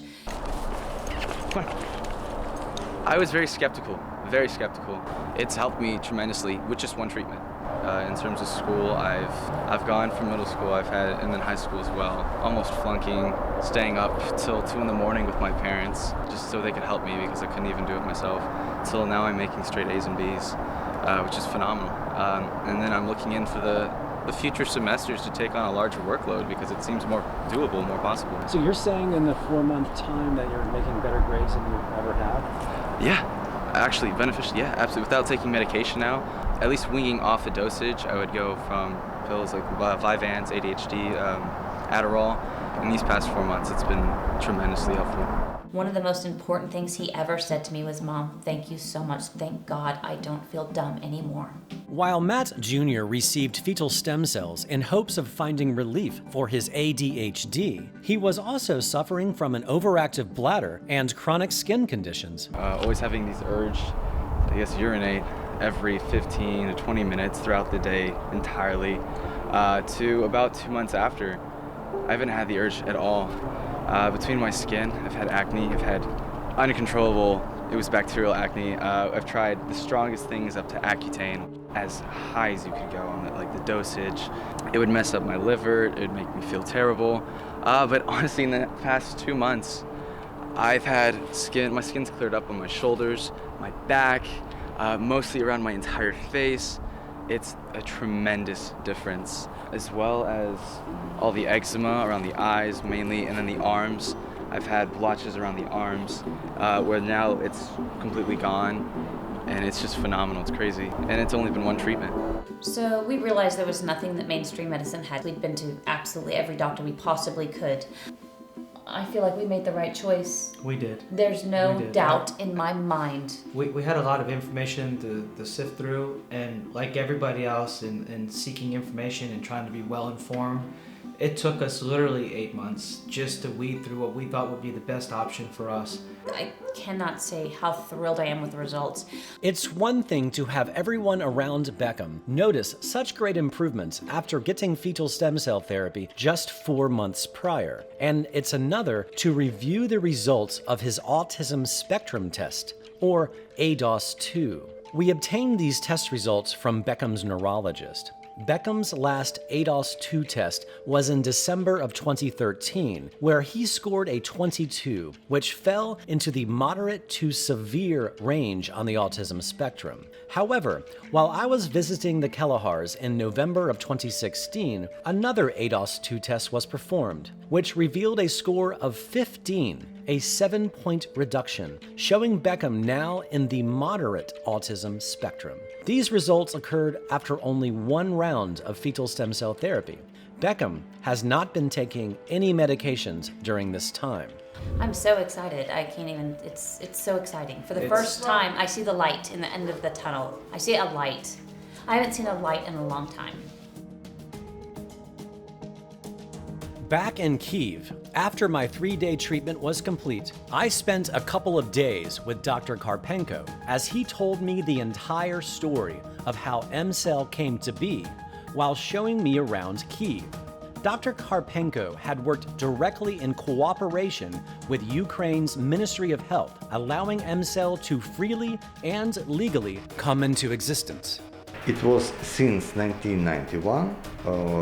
Speaker 7: I was very skeptical, very skeptical. It's helped me tremendously with just one treatment. In terms of school, I've gone from middle school, and then high school as well, almost flunking, staying up till 2 in the morning with my parents just so they could help me because I couldn't even do it myself. Till now I'm making straight A's and B's, which is phenomenal. And then I'm looking in for the future semesters to take on a larger workload because it seems more doable, more possible.
Speaker 16: So you're saying in the 4-month time that you're making better grades than you ever have?
Speaker 7: Yeah, actually beneficial, yeah, absolutely. Without taking medication now, at least weaning off the dosage, I would go from pills like Vyvanse, ADHD, Adderall. In these past 4 months, it's been tremendously helpful.
Speaker 22: One of the most important things he ever said to me was, "Mom, thank you so much. Thank God I don't feel dumb anymore."
Speaker 23: While Matt Jr. received fetal stem cells in hopes of finding relief for his ADHD, he was also suffering from an overactive bladder and chronic skin conditions.
Speaker 7: Always having these urge, urinate every 15 to 20 minutes throughout the day entirely, to about 2 months after. I haven't had the urge at all. Between my skin, I've had acne, I've had uncontrollable, it was bacterial acne. I've tried the strongest things up to Accutane, as high as you could go on it, like the dosage. It would mess up my liver, it would make me feel terrible. But honestly, in the past 2 months, I've had my skin's cleared up on my shoulders, my back, mostly around my entire face. It's a tremendous difference, as well as all the eczema around the eyes mainly, and then the arms. I've had blotches around the arms, where now it's completely gone, and it's just phenomenal, it's crazy. And it's only been one treatment.
Speaker 22: So we realized there was nothing that mainstream medicine had. We'd been to absolutely every doctor we possibly could. I feel like we made the right choice.
Speaker 13: We did.
Speaker 22: There's no doubt in my mind.
Speaker 13: We had a lot of information to sift through, and like everybody else in seeking information and trying to be well informed, it took us literally 8 months just to weed through what we thought would be the best option for us.
Speaker 22: I cannot say how thrilled I am with the results.
Speaker 23: It's one thing to have everyone around Beckham notice such great improvements after getting fetal stem cell therapy just 4 months prior, and it's another to review the results of his autism spectrum test, or ADOS-2. We obtained these test results from Beckham's neurologist. Beckham's last ADOS-2 test was in December of 2013, where he scored a 22, which fell into the moderate to severe range on the autism spectrum. However, while I was visiting the Kellehers in November of 2016, another ADOS-2 test was performed, which revealed a score of 15, a 7-point reduction, showing Beckham now in the moderate autism spectrum. These results occurred after only 1 round of fetal stem cell therapy. Beckham has not been taking any medications during this time.
Speaker 22: I'm so excited. I can't even, it's so exciting. For the first time, I see the light in the end of the tunnel. I see a light. I haven't seen a light in a long time.
Speaker 23: Back in Kyiv, after my 3-day treatment was complete, I spent a couple of days with Dr. Karpenko as he told me the entire story of how MCell came to be while showing me around Kyiv. Dr. Karpenko had worked directly in cooperation with Ukraine's Ministry of Health, allowing MCell to freely and legally come into existence.
Speaker 1: It was since 1991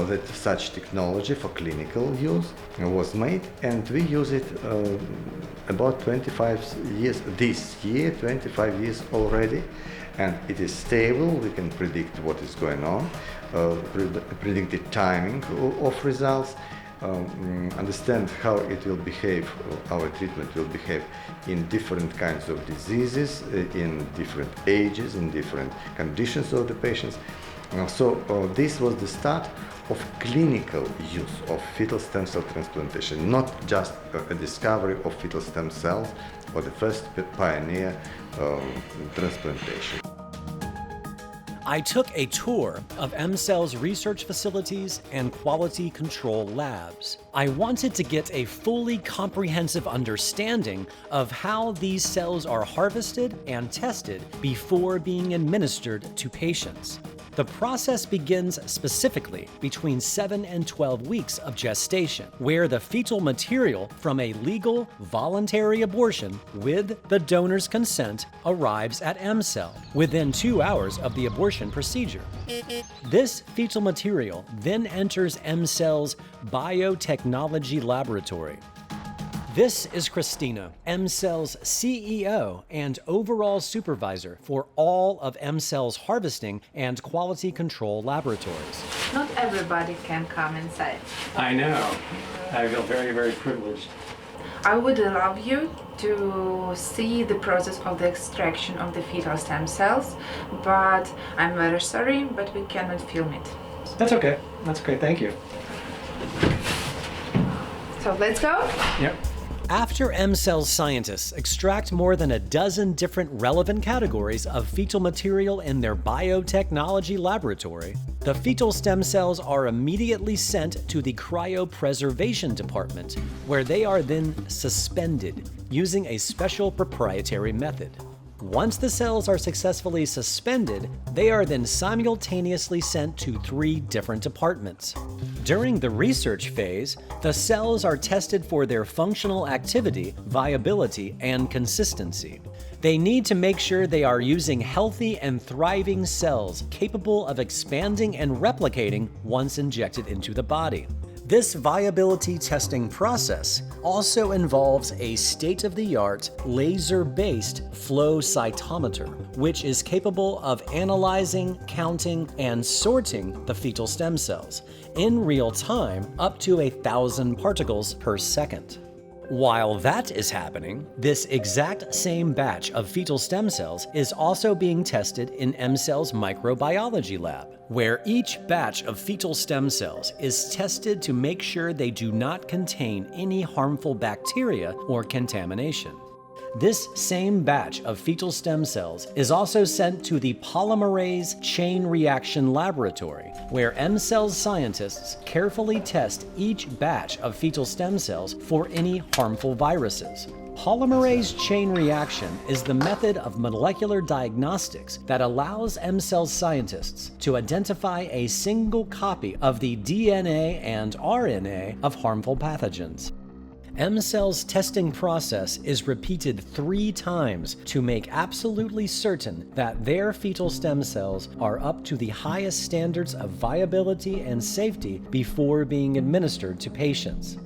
Speaker 1: that such technology for clinical use was made, and we use it about 25 years, this year, 25 years already, and it is stable. We can predict what is going on, predict the timing of results, understand how it will behave, our treatment will behave in different kinds of diseases, in different ages, in different conditions of the patients. So this was the start of clinical use of fetal stem cell transplantation, not just a discovery of fetal stem cells or the first pioneer transplantation.
Speaker 23: I took a tour of MCell's research facilities and quality control labs. I wanted to get a fully comprehensive understanding of how these cells are harvested and tested before being administered to patients. The process begins specifically between 7 and 12 weeks of gestation, where the fetal material from a legal, voluntary abortion with the donor's consent arrives at MCell within 2 hours of the abortion procedure. This fetal material then enters MCell's biotechnology laboratory. This is Christina, MCell's CEO and overall supervisor for all of MCell's harvesting and quality control laboratories.
Speaker 8: Not everybody can come inside.
Speaker 5: I know. I feel very, very privileged.
Speaker 8: I would love you to see the process of the extraction of the fetal stem cells, but I'm very sorry, but we cannot film it.
Speaker 5: That's okay. That's okay. Thank you.
Speaker 8: So let's go?
Speaker 23: Yep. After MCell's scientists extract more than a dozen different relevant categories of fetal material in their biotechnology laboratory, the fetal stem cells are immediately sent to the cryopreservation department, where they are then suspended using a special proprietary method. Once the cells are successfully suspended, they are then simultaneously sent to 3 different departments. During the research phase, the cells are tested for their functional activity, viability, and consistency. They need to make sure they are using healthy and thriving cells capable of expanding and replicating once injected into the body. This viability testing process also involves a state-of-the-art laser-based flow cytometer, which is capable of analyzing, counting, and sorting the fetal stem cells in real time up to 1,000 particles per second. While that is happening, this exact same batch of fetal stem cells is also being tested in MCell's microbiology lab, where each batch of fetal stem cells is tested to make sure they do not contain any harmful bacteria or contamination. This same batch of fetal stem cells is also sent to the polymerase chain reaction laboratory, where MCell's scientists carefully test each batch of fetal stem cells for any harmful viruses. Polymerase chain reaction is the method of molecular diagnostics that allows MCell's scientists to identify a single copy of the DNA and RNA of harmful pathogens. MCell's testing process is repeated 3 times to make absolutely certain that their fetal stem cells are up to the highest standards of viability and safety before being administered to patients.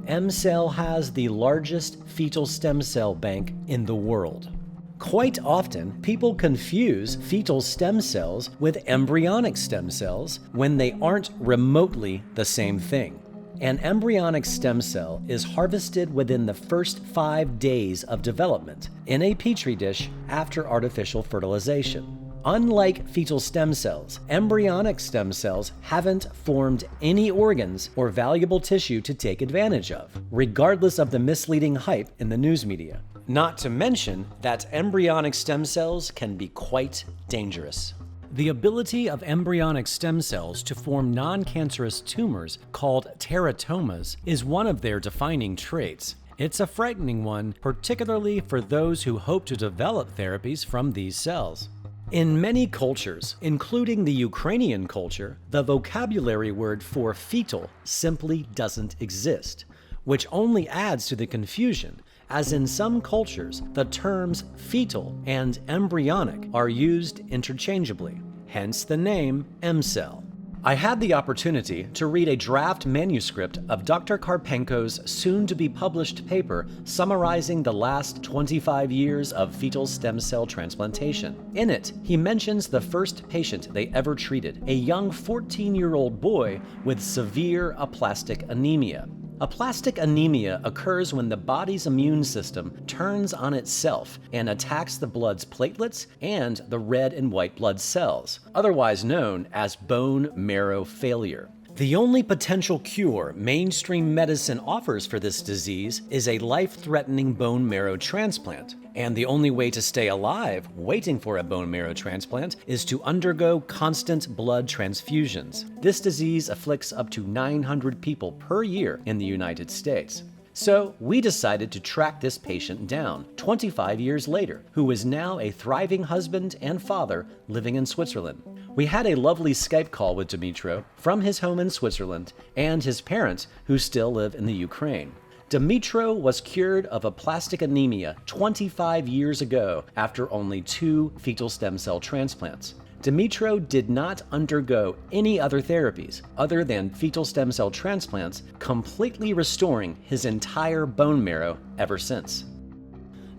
Speaker 23: MCell has the largest fetal stem cell bank in the world. Quite often, people confuse fetal stem cells with embryonic stem cells when they aren't remotely the same thing. An embryonic stem cell is harvested within the first 5 days of development in a petri dish after artificial fertilization. Unlike fetal stem cells, embryonic stem cells haven't formed any organs or valuable tissue to take advantage of, regardless of the misleading hype in the news media. Not to mention that embryonic stem cells can be quite dangerous. The ability of embryonic stem cells to form non-cancerous tumors called teratomas is one of their defining traits. It's a frightening one, particularly for those who hope to develop therapies from these cells. In many cultures, including the Ukrainian culture, the vocabulary word for fetal simply doesn't exist, which only adds to the confusion, as in some cultures, the terms fetal and embryonic are used interchangeably, hence the name EmCell. I had the opportunity to read a draft manuscript of Dr. Karpenko's soon-to-be-published paper summarizing the last 25 years of fetal stem cell transplantation. In it, he mentions the first patient they ever treated, a young 14-year-old boy with severe aplastic anemia. Aplastic anemia occurs when the body's immune system turns on itself and attacks the blood's platelets and the red and white blood cells, otherwise known as bone marrow failure. The only potential cure mainstream medicine offers for this disease is a life-threatening bone marrow transplant. And the only way to stay alive waiting for a bone marrow transplant is to undergo constant blood transfusions. This disease afflicts up to 900 people per year in the United States. So we decided to track this patient down 25 years later, who is now a thriving husband and father living in Switzerland. We had a lovely Skype call with Dimitro from his home in Switzerland and his parents, who still live in the Ukraine. Dimitro was cured of aplastic anemia 25 years ago after only 2 fetal stem cell transplants. Dimitro did not undergo any other therapies other than fetal stem cell transplants, completely restoring his entire bone marrow ever since.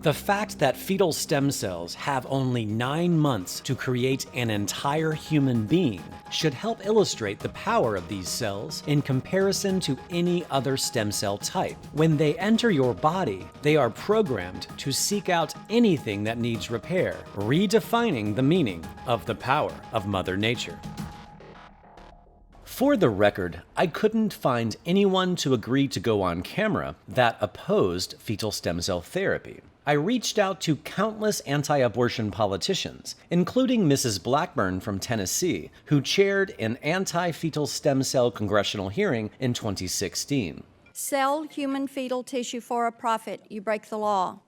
Speaker 23: The fact that fetal stem cells have only 9 months to create an entire human being should help illustrate the power of these cells in comparison to any other stem cell type. When they enter your body, they are programmed to seek out anything that needs repair, redefining the meaning of the power of Mother Nature. For the record, I couldn't find anyone to agree to go on camera that opposed fetal stem cell therapy. I reached out to countless anti-abortion politicians, including Mrs. Blackburn from Tennessee, who chaired an anti-fetal stem cell congressional hearing in 2016.
Speaker 9: Sell human fetal tissue for a profit, you break the law.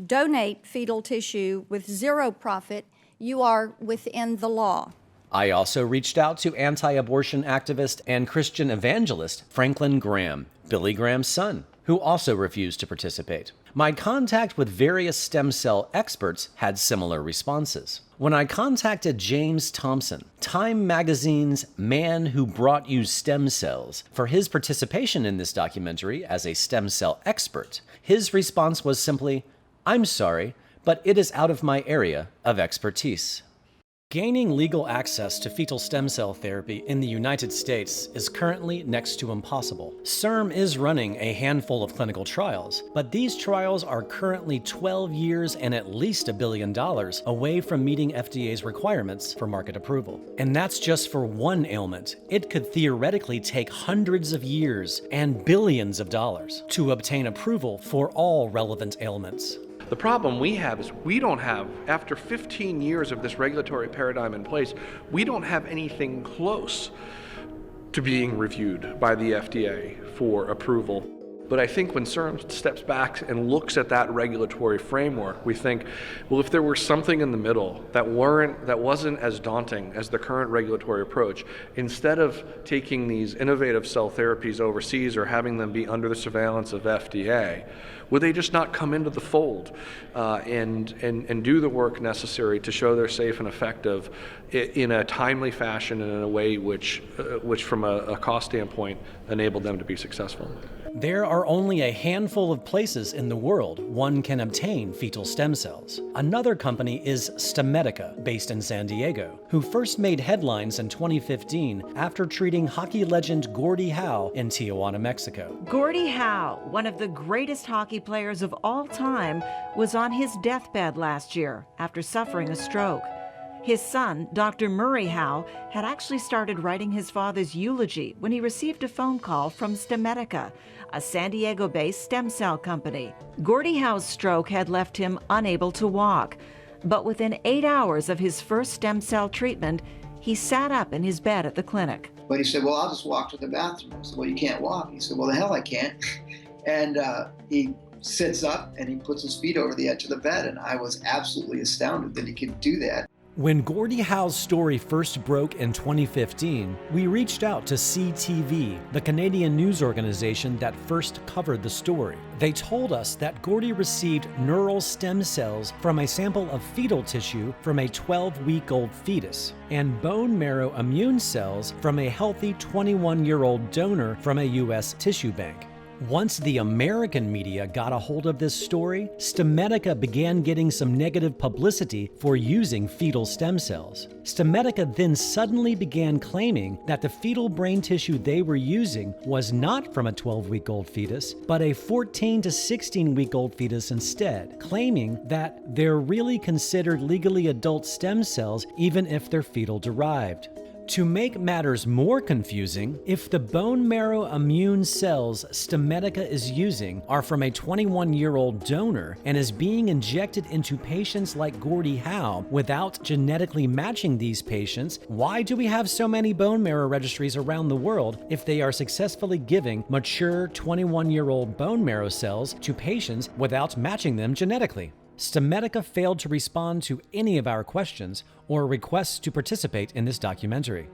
Speaker 9: Donate fetal tissue with zero profit, you are within the law.
Speaker 23: I also reached out to anti-abortion activist and Christian evangelist Franklin Graham, Billy Graham's son, who also refused to participate. My contact with various stem cell experts had similar responses. When I contacted James Thompson, Time magazine's Man Who Brought You Stem Cells, for his participation in this documentary as a stem cell expert, his response was simply, "I'm sorry, but it is out of my area of expertise." Gaining legal access to fetal stem cell therapy in the United States is currently next to impossible. CIRM is running a handful of clinical trials, but these trials are currently 12 years and at least $1 billion away from meeting FDA's requirements for market approval. And that's just for one ailment. It could theoretically take hundreds of years and billions of dollars to obtain approval for all relevant ailments.
Speaker 12: The problem we have is we don't have, after 15 years of this regulatory paradigm in place, we don't have anything close to being reviewed by the FDA for approval. But I think when CIRM steps back and looks at that regulatory framework, we think, well, if there were something in the middle that wasn't as daunting as the current regulatory approach, instead of taking these innovative cell therapies overseas or having them be under the surveillance of FDA, would they just not come into the fold and do the work necessary to show they're safe and effective in a timely fashion and in a way which from a cost standpoint, enabled them to be successful?
Speaker 23: There are only a handful of places in the world one can obtain fetal stem cells. Another company is Stemedica, based in San Diego, who first made headlines in 2015 after treating hockey legend Gordie Howe in Tijuana, Mexico.
Speaker 10: Gordie Howe, one of the greatest hockey players of all time, was on his deathbed last year after suffering a stroke. His son, Dr. Murray Howe, had actually started writing his father's eulogy when he received a phone call from Stemedica, a San Diego-based stem cell company. Gordie Howe's stroke had left him unable to walk. But within 8 hours of his first stem cell treatment, he sat up in his bed at the clinic.
Speaker 11: But he said, well, I'll just walk to the bathroom. I said, well, you can't walk. He said, well, the hell I can't. And he sits up and he puts his feet over the edge of the bed. And I was absolutely astounded that he could do that.
Speaker 23: When Gordie Howe's story first broke in 2015, we reached out to CTV, the Canadian news organization that first covered the story. They told us that Gordie received neural stem cells from a sample of fetal tissue from a 12-week-old fetus, and bone marrow immune cells from a healthy 21-year-old donor from a U.S. tissue bank. Once the American media got a hold of this story, Stemedica began getting some negative publicity for using fetal stem cells. Stemedica then suddenly began claiming that the fetal brain tissue they were using was not from a 12-week-old fetus, but a 14 to 16-week-old fetus instead, claiming that they're really considered legally adult stem cells even if they're fetal derived. To make matters more confusing, if the bone marrow immune cells Stemedica is using are from a 21-year-old donor and is being injected into patients like Gordie Howe without genetically matching these patients, why do we have so many bone marrow registries around the world if they are successfully giving mature 21-year-old bone marrow cells to patients without matching them genetically? Stemedica failed to respond to any of our questions or requests to participate in this documentary.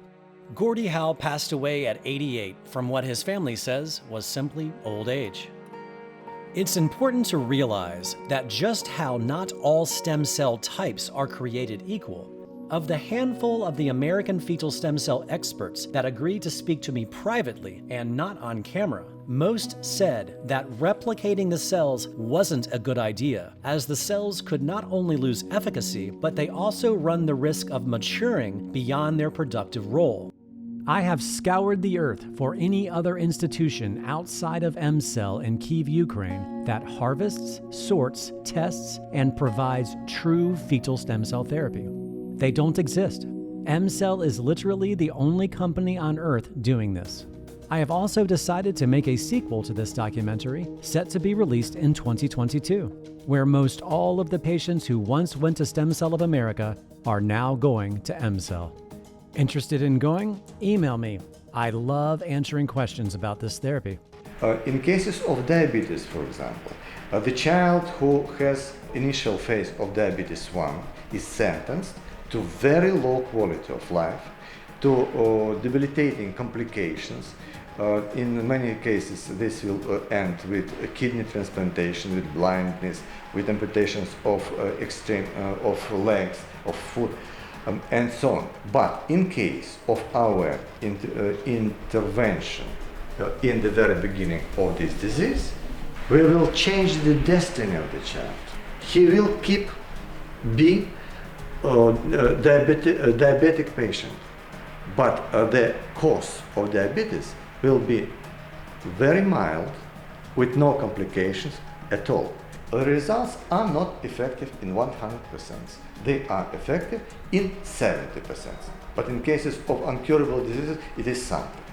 Speaker 23: Gordie Howe passed away at 88 from what his family says was simply old age. It's important to realize that just how not all stem cell types are created equal. Of the handful of the American fetal stem cell experts that agreed to speak to me privately and not on camera, most said that replicating the cells wasn't a good idea, as the cells could not only lose efficacy, but they also run the risk of maturing beyond their productive role. I have scoured the earth for any other institution outside of MCell in Kyiv, Ukraine that harvests, sorts, tests, and provides true fetal stem cell therapy. They don't exist. MCell is literally the only company on earth doing this. I have also decided to make a sequel to this documentary, set to be released in 2022, where most all of the patients who once went to Stem Cell of America are now going to MCell. Interested in going? Email me. I love answering questions about this therapy.
Speaker 1: In cases of diabetes, for example, the child who has initial phase of diabetes 1 is sentenced to very low quality of life, to debilitating complications. In many cases, this will end with a kidney transplantation, with blindness, with amputations of of legs, of foot, and so on. But in case of our intervention in the very beginning of this disease, we will change the destiny of the child. He will keep being diabetic patient, but the cause of diabetes will be very mild with no complications at all. The results are not effective in 100%. They are effective in 70%. But in cases of incurable diseases, it is something.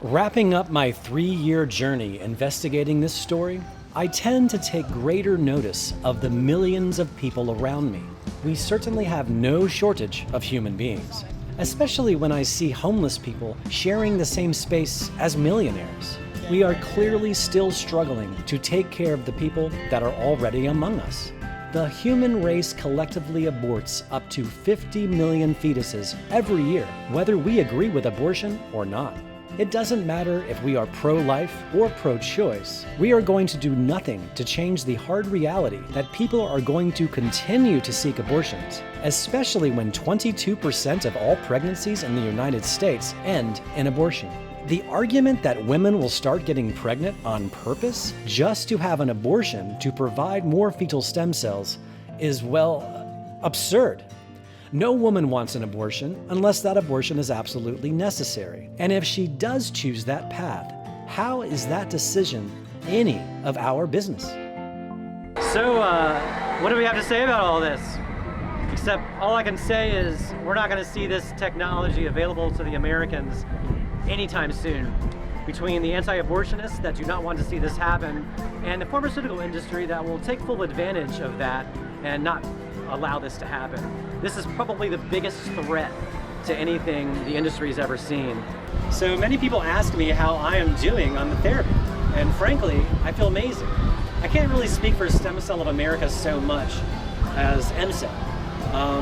Speaker 23: Wrapping up my 3-year journey investigating this story, I tend to take greater notice of the millions of people around me. We certainly have no shortage of human beings, especially when I see homeless people sharing the same space as millionaires. We are clearly still struggling to take care of the people that are already among us. The human race collectively aborts up to 50 million fetuses every year, whether we agree with abortion or not. It doesn't matter if we are pro-life or pro-choice. We are going to do nothing to change the hard reality that people are going to continue to seek abortions, especially when 22% of all pregnancies in the United States end in abortion. The argument that women will start getting pregnant on purpose just to have an abortion to provide more fetal stem cells is, well, absurd. No woman wants an abortion unless that abortion is absolutely necessary. And if she does choose that path, how is that decision any of our business?
Speaker 15: So, what do we have to say about all this? Except all I can say is we're not going to see this technology available to the Americans anytime soon. Between the anti-abortionists that do not want to see this happen and the pharmaceutical industry that will take full advantage of that and not allow this to happen. This is probably the biggest threat to anything the industry's ever seen. So many people ask me how I am doing on the therapy, and frankly, I feel amazing. I can't really speak for Stem Cell of America so much as MCEL,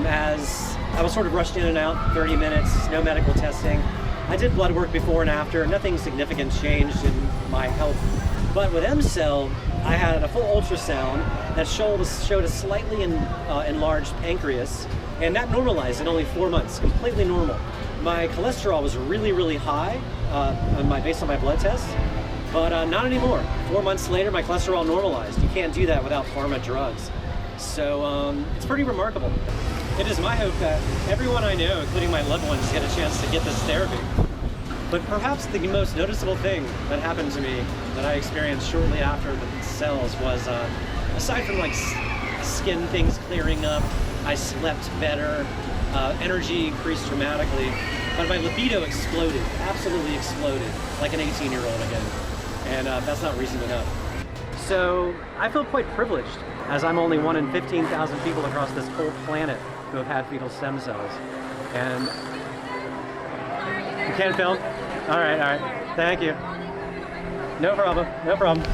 Speaker 15: as I was sort of rushed in and out, 30 minutes, no medical testing. I did blood work before and after, nothing significant changed in my health. But with MCEL, I had a full ultrasound that showed a slightly enlarged pancreas, and that normalized in only 4 months, completely normal. My cholesterol was really, really high based on my blood tests, but not anymore. 4 months later, my cholesterol normalized. You can't do that without pharma drugs. So it's pretty remarkable. It is my hope that everyone I know, including my loved ones, get a chance to get this therapy. But perhaps the most noticeable thing that happened to me that I experienced shortly after the cells was, aside from like skin things clearing up, I slept better, energy increased dramatically, but my libido exploded, absolutely exploded, like an 18-year-old again. And that's not reason enough. So I feel quite privileged, as I'm only one in 15,000 people across this whole planet who have had fetal stem cells. And you can't film? All right, thank you. No problem, no problem.